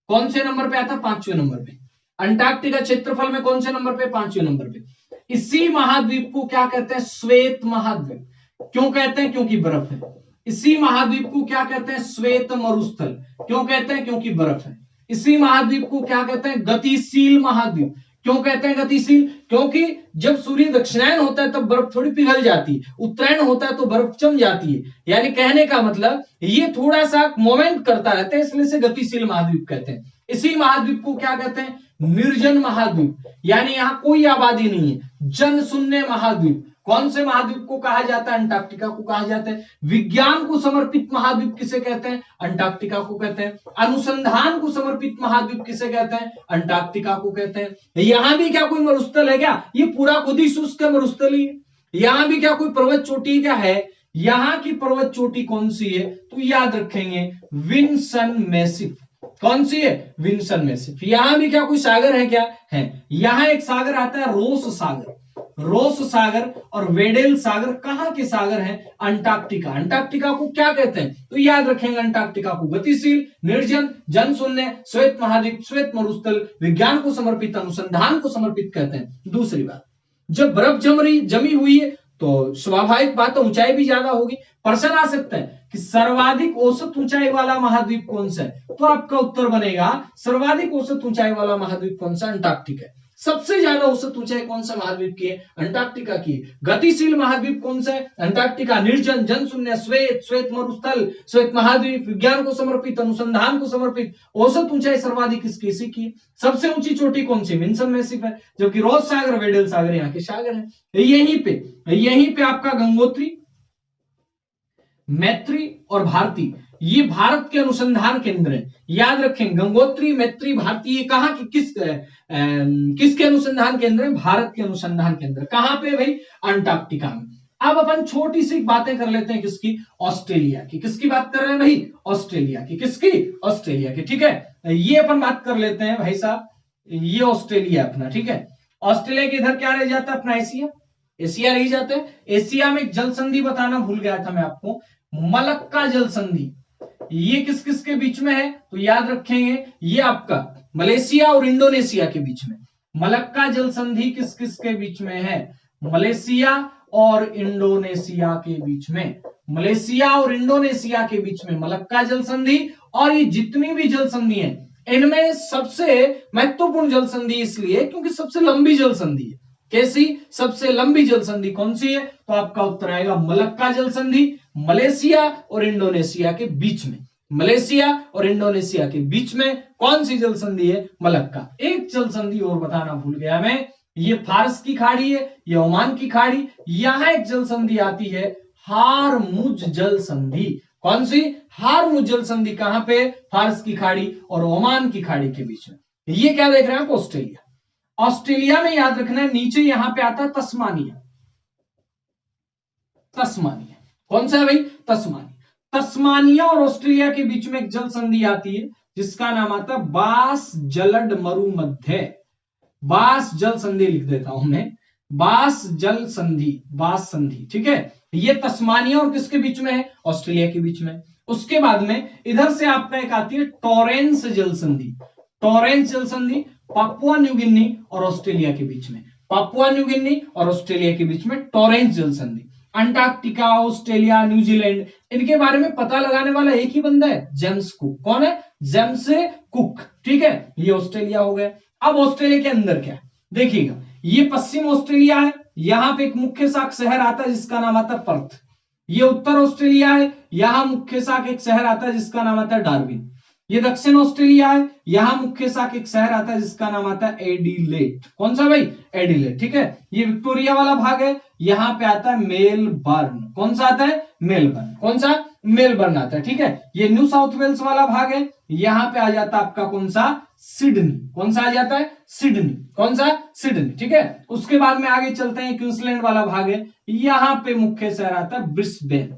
[SPEAKER 2] कौन से नंबर पे आता है, 5वें नंबर पे। अंटार्कटिका क्षेत्रफल में कौन से नंबर पे, 5वें नंबर पे। इसी महाद्वीप को क्या कहते हैं, श्वेत महाद्वीप। क्यों कहते हैं, क्योंकि बर्फ है। इसी महाद्वीप को क्या कहते हैं, श्वेत मरुस्थल। क्यों कहते हैं, क्योंकि बर्फ है। इसी महाद्वीप को क्या कहते हैं, गतिशील महाद्वीप। क्यों कहते हैं गतिशील, क्योंकि जब सूर्य दक्षिणायन होता है तब बर्फ थोड़ी पिघल जाती है, उत्तरायण होता है तो बर्फ जम जाती है। यानी कहने का मतलब ये थोड़ा सा मोमेंट करता रहता है, इसलिए इसे गतिशील महाद्वीप कहते हैं। इसी महाद्वीप को क्या कहते हैं, निर्जन महाद्वीप, यानी यहाँ कोई आबादी नहीं है, जन शून्य महाद्वीप। कौन से महाद्वीप को कहा जाता है, अंटार्कटिका को कहा जाता है। विज्ञान को समर्पित महाद्वीप किसे कहते हैं, अंटार्कटिका को कहते हैं। अनुसंधान को समर्पित महाद्वीप किसे कहते हैं, अंटार्कटिका को कहते हैं। यहां भी क्या कोई मरुस्थल है क्या, ये पूरा खुद ही शुष्क मरुस्थल ही है। यहां भी क्या कोई पर्वत चोटी क्या है, यहां की पर्वत चोटी कौन सी है, तो याद रखेंगे विन्सन मैसिफ। कौन सी है, विन्सन मैसिफ। यहां भी क्या कोई सागर है क्या, है। यहां एक सागर आता है रोस सागर, रोस सागर और वेडेल सागर कहां के सागर हैं, अंटार्कटिका। अंटार्कटिका को क्या कहते हैं, तो याद रखेंगे अंटार्कटिका को गतिशील, निर्जन, जन शून्य, श्वेत महाद्वीप, श्वेत मरुस्थल, विज्ञान को समर्पित, अनुसंधान को समर्पित कहते हैं। दूसरी बात, जब बर्फ जमी हुई है तो स्वाभाविक बात है ऊंचाई भी ज्यादा होगी। प्रश्न आ सकता है कि सर्वाधिक औसत ऊंचाई वाला महाद्वीप कौन सा है, तो आपका उत्तर बनेगा सर्वाधिक औसत ऊंचाई वाला महाद्वीप कौन सा, अंटार्कटिका है। सबसे ज्यादा औसत ऊंचाई कौन सा महाद्वीप की है, अंटार्कटिका की। गतिशील महाद्वीप कौन सा है, अंटार्कटिका। निर्जन, जन शून्य, श्वेत, श्वेत मरुस्थल, श्वेत महाद्वीप, विज्ञान को समर्पित, अनुसंधान को समर्पित। औसत ऊंचाई सर्वाधिक किसकी, इसी की। सबसे ऊंची चोटी कौन सी, विन्सन मैसिफ है, जबकि रोस सागर, वेडेल सागर यहाँ के सागर है। यहीं पे आपका गंगोत्री, मैत्री और भारती, ये भारत के अनुसंधान केंद्र हैं। याद रखें गंगोत्री, मैत्री, भारती, ये कहां की किसके अनुसंधान केंद्र है, भारत के अनुसंधान केंद्र। कहां पे भाई, अंटार्कटिका में। अब अपन छोटी सी बातें कर लेते हैं किसकी, ऑस्ट्रेलिया की। किसकी बात कर रहे हैं भाई, ऑस्ट्रेलिया की। किसकी, ऑस्ट्रेलिया की, ठीक है। ये अपन बात कर लेते हैं भाई साहब, ये ऑस्ट्रेलिया अपना, ठीक है। ऑस्ट्रेलिया के इधर क्या रह जाता है अपना, एशिया रह जाता है। एशिया में जल संधि बताना भूल गया था मैं आपको, मलक्का जल संधि। ये किस किस के बीच में है, तो याद रखेंगे ये आपका मलेशिया और इंडोनेशिया के बीच में। मलक्का जल संधि किस किस के बीच में है, मलेशिया और इंडोनेशिया के बीच में, मलेशिया और इंडोनेशिया के बीच में मलक्का जल संधि। और ये जितनी भी जल संधि है इनमें सबसे महत्वपूर्ण जल संधि इसलिए क्योंकि सबसे लंबी जल संधि है। कैसी? सबसे लंबी जल संधि कौन सी है? तो आपका उत्तर आएगा मलक्का जल संधि, मलेशिया और इंडोनेशिया के बीच में। मलेशिया और इंडोनेशिया के बीच में कौन सी जल संधि है? मलक्का। एक जल संधि और बताना भूल गया मैं, ये फारस की खाड़ी है, ये ओमान की खाड़ी। यहां एक जल संधि आती है हारमुज जल संधि। कौन सी? हारमुज जल संधि। कहां पे? फारस की खाड़ी और ओमान की खाड़ी के बीच में। ये क्या देख रहे हैं आप? ऑस्ट्रेलिया। ऑस्ट्रेलिया में याद रखना है नीचे यहां पे आता है तस्मानिया। तस्मानिया कौन सा है भाई? तस्मानिया। तस्मानिया और ऑस्ट्रेलिया के बीच में एक जल संधि आती है जिसका नाम आता है बास जलड मरुमध्य। बास जल संधि लिख देता हूं मैं, बास जल संधि, बास संधि। ठीक है, ये तस्मानिया और किसके बीच में है? ऑस्ट्रेलिया के बीच में। उसके बाद में इधर से आपका एक आती है टॉरेंस जल संधि। टॉरेंस जल संधि पापुआ न्यू गिनी और ऑस्ट्रेलिया के बीच में। पापुआ न्यू गिनी और ऑस्ट्रेलिया के बीच में टॉरेंस जल संधि। अंटार्कटिका, ऑस्ट्रेलिया, न्यूजीलैंड, इनके बारे में पता लगाने वाला एक ही बंदा है, जेम्स कुक। कौन है? James cook. ठीक है, ये ऑस्ट्रेलिया हो गया। अब ऑस्ट्रेलिया के अंदर क्या है देखिएगा, ये पश्चिम ऑस्ट्रेलिया है, यहां पे एक मुख्य शाख शहर आता है जिसका नाम आता है पर्थ। ये उत्तर ऑस्ट्रेलिया है, यहां मुख्य शाख एक शहर आता है जिसका नाम आता है डार्विन। ये दक्षिण ऑस्ट्रेलिया है, यहां मुख्य शाख एक शहर आता है जिसका नाम आता है एडिलेड। कौन सा भाई? एडिलेड। ठीक है, ये विक्टोरिया वाला भाग है, यहां पे आता है मेलबर्न। कौन सा आता है? मेलबर्न। कौन सा? मेलबर्न आता है। ठीक है, ये न्यू साउथ वेल्स वाला भाग है, यहां पे आ जाता है आपका कौन सा? सिडनी। कौन सा आ जाता है? सिडनी। कौन सा? सिडनी। ठीक है, उसके बाद में आगे चलते हैं, क्वींसलैंड वाला भाग है, यहां पे मुख्य शहर आता है ब्रिस्बेन।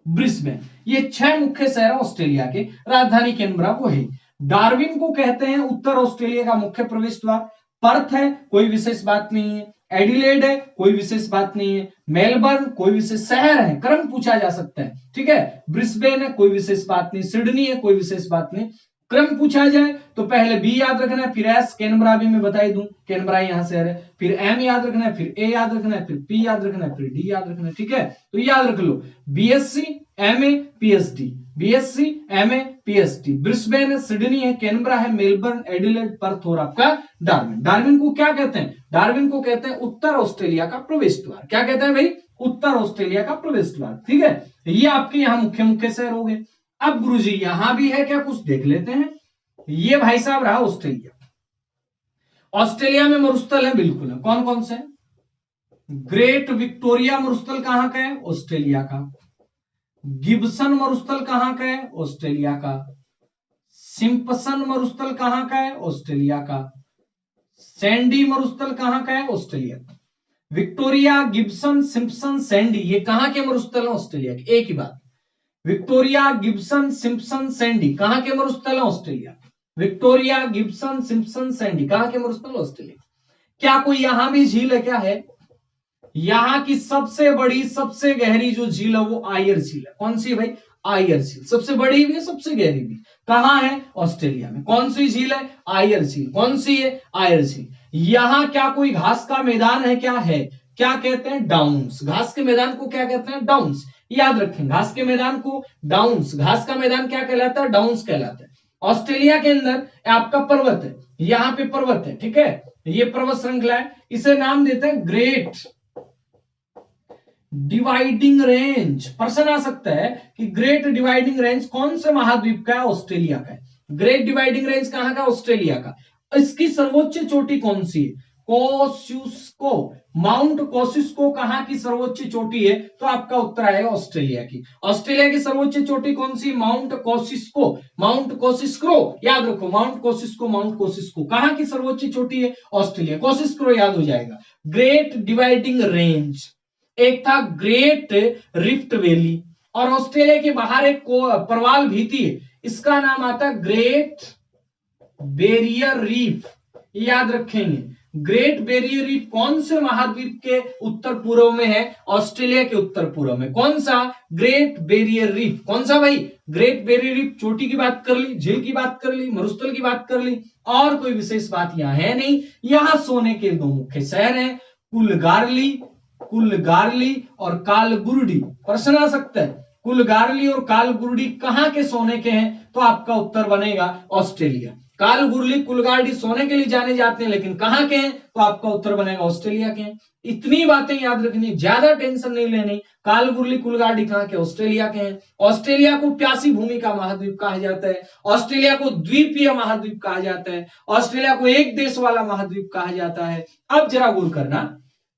[SPEAKER 2] ब्रिस्बेन। ये 6 मुख्य शहर ऑस्ट्रेलिया के, राजधानी कैनबरा वो है। डार्विन को कहते हैं उत्तर ऑस्ट्रेलिया का मुख्य प्रवेश द्वार। पर्थ है, कोई विशेष बात नहीं है। एडिलेड है, कोई विशेष बात नहीं है। मेलबर्न कोई विशेष शहर है, क्रम पूछा जा सकता है। ठीक है, ब्रिस्बेन है, कोई विशेष बात नहीं। सिडनी है, कोई विशेष बात नहीं। क्रम पूछा जाए तो पहले बी याद रखना है, फिर एस, कैनबरा भी मैं बता ही दूं, कैनबरा यहां शहर है, फिर एम याद रखना है, फिर ए याद रखना है, फिर पी याद रखना है, फिर डी याद रखना है। ठीक है, तो याद रख लो BSc, MA, PhD, BSc, MA, PhD. Brisbane है, सिडनी है, कैनबरा है, मेलबर्न, एडिलेड, पर्थ और आपका डार्विन। डार्विन को क्या कहते हैं? डार्विन को कहते हैं उत्तर ऑस्ट्रेलिया का प्रवेश द्वार। क्या कहते हैं भाई? उत्तर ऑस्ट्रेलिया का प्रवेश द्वार। ठीक है, ये आपके यहाँ मुख्य मुख्य शहर हो गए। अब गुरुजी यहां भी है क्या? कुछ देख लेते हैं। ये भाई साहब रहा ऑस्ट्रेलिया। ऑस्ट्रेलिया में मरुस्थल है, बिल्कुल है। कौन कौन से? ग्रेट विक्टोरिया मरुस्थल कहां का है? ऑस्ट्रेलिया का। गिब्सन मरुस्थल कहां का है? ऑस्ट्रेलिया का। सिंपसन मरुस्थल कहां का है? ऑस्ट्रेलिया का। सैंडी मरुस्थल कहां का है? ऑस्ट्रेलिया का। विक्टोरिया, गिब्सन, सिंपसन, सैंडी, ये कहां के मरुस्थल है? ऑस्ट्रेलिया के। एक ही बात, विक्टोरिया, गिब्सन, सिंपसन, सैंडी कहां के मरुस्थल है? Australia. Victoria, Gibson, Simpson, Sandy कहां के मरुस्थल? ऑस्ट्रेलिया। क्या कोई यहां भी झील है? क्या है? यहां की सबसे बड़ी, सबसे गहरी जो झील है वो आयर झील है। कौन सी भाई? आयर झील। सबसे बड़ी भी है, सबसे गहरी भी। कहां है? ऑस्ट्रेलिया में। कौन सी झील है? आयर झील। कौन सी है? आयर झील। यहां क्या कोई घास का मैदान है? क्या है? क्या कहते हैं? डाउन्स। घास के मैदान को क्या कहते हैं? डाउन्स। याद रखें, घास के मैदान को डाउन्स। घास का मैदान क्या कहलाता है? डाउन्स कहलाता है। ऑस्ट्रेलिया के अंदर आपका पर्वत है, यहां पे पर्वत है। ठीक है, ये पर्वत श्रृंखला है, इसे नाम देते हैं ग्रेट डिवाइडिंग रेंज। प्रश्न आ सकता है कि ग्रेट डिवाइडिंग रेंज कौन से महाद्वीप का है? ऑस्ट्रेलिया का है। ग्रेट डिवाइडिंग रेंज कहां का? ऑस्ट्रेलिया का। इसकी सर्वोच्च चोटी कौन सी है? कोसिस्को। माउंट कोसिस्को कहां की सर्वोच्च चोटी है? तो आपका उत्तर आएगा ऑस्ट्रेलिया की। ऑस्ट्रेलिया की सर्वोच्च चोटी कौन सी? माउंट कोसिस्को। माउंट कोसिस्को याद रखो, माउंट कोसिस्को, माउंट कोसिस्को कहां की सर्वोच्च चोटी है? ऑस्ट्रेलिया। कोसिस्को याद हो जाएगा। ग्रेट डिवाइडिंग रेंज, एक था ग्रेट रिफ्ट वैली, और ऑस्ट्रेलिया के बाहर एक प्रवाल भीति है, इसका नाम आता है ग्रेट बैरियर रीफ। याद रखेंगे, ग्रेट बैरियर रीफ कौन से महाद्वीप के उत्तर पूर्व में है? ऑस्ट्रेलिया के उत्तर पूर्व में। कौन सा? Great barrier reef. कौन सा भाई? Great barrier reef. चोटी की बात कर ली, झील की बात कर ली, मरुस्थल की बात कर ली, और कोई विशेष बात यहां है नहीं। यहां सोने के 2 मुख्य शहर हैं, कुलगारली कुलगार्ली और कालगुर्डी। प्रश्न आ सकता है कुलगार्ली और कालगुर्डी कहां के सोने के हैं, तो आपका उत्तर बनेगा ऑस्ट्रेलिया। कालगुर्ली कुलगार्डी सोने के लिए जाने जाते हैं, लेकिन कहां के हैं, तो आपका उत्तर बनेगा ऑस्ट्रेलिया के हैं। इतनी बातें याद रखनी, ज्यादा टेंशन नहीं लेनी। कालगुर्ली कुलगार्डी कहां के, ऑस्ट्रेलिया के हैं। ऑस्ट्रेलिया को प्यासी भूमि का महाद्वीप कहा जाता है, ऑस्ट्रेलिया को द्वीपीय महाद्वीप कहा जाता है, ऑस्ट्रेलिया को एक देश वाला महाद्वीप कहा जाता है। अब जरा गौर करना,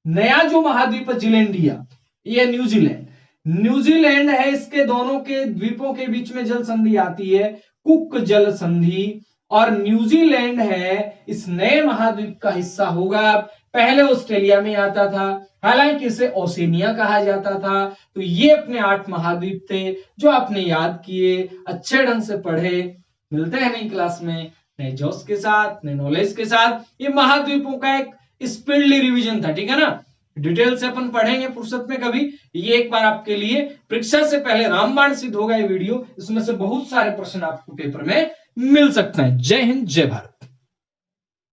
[SPEAKER 2] नया जो महाद्वीप है जिलैंडिया, ये न्यूजीलैंड, न्यूजीलैंड है, इसके दोनों के द्वीपों के बीच में जल संधि आती है, कुक जल संधि, और न्यूजीलैंड है इस नए महाद्वीप का हिस्सा होगा। पहले ऑस्ट्रेलिया में आता था, हालांकि इसे ओशिनिया कहा जाता था। तो ये अपने 8 महाद्वीप थे जो आपने याद किए, अच्छे ढंग से पढ़े। मिलते हैं नई क्लास में नए जोश के साथ, नए नॉलेज के साथ। ये महाद्वीपों का एक स्पीडली रिवीजन था, ठीक है ना, डिटेल से अपन पढ़ेंगे फुर्सत में कभी। ये एक बार आपके लिए परीक्षा से पहले रामबाण सिद्ध होगा ये वीडियो, इसमें से बहुत सारे प्रश्न आपको पेपर में मिल सकते हैं। जय हिंद, जय भारत।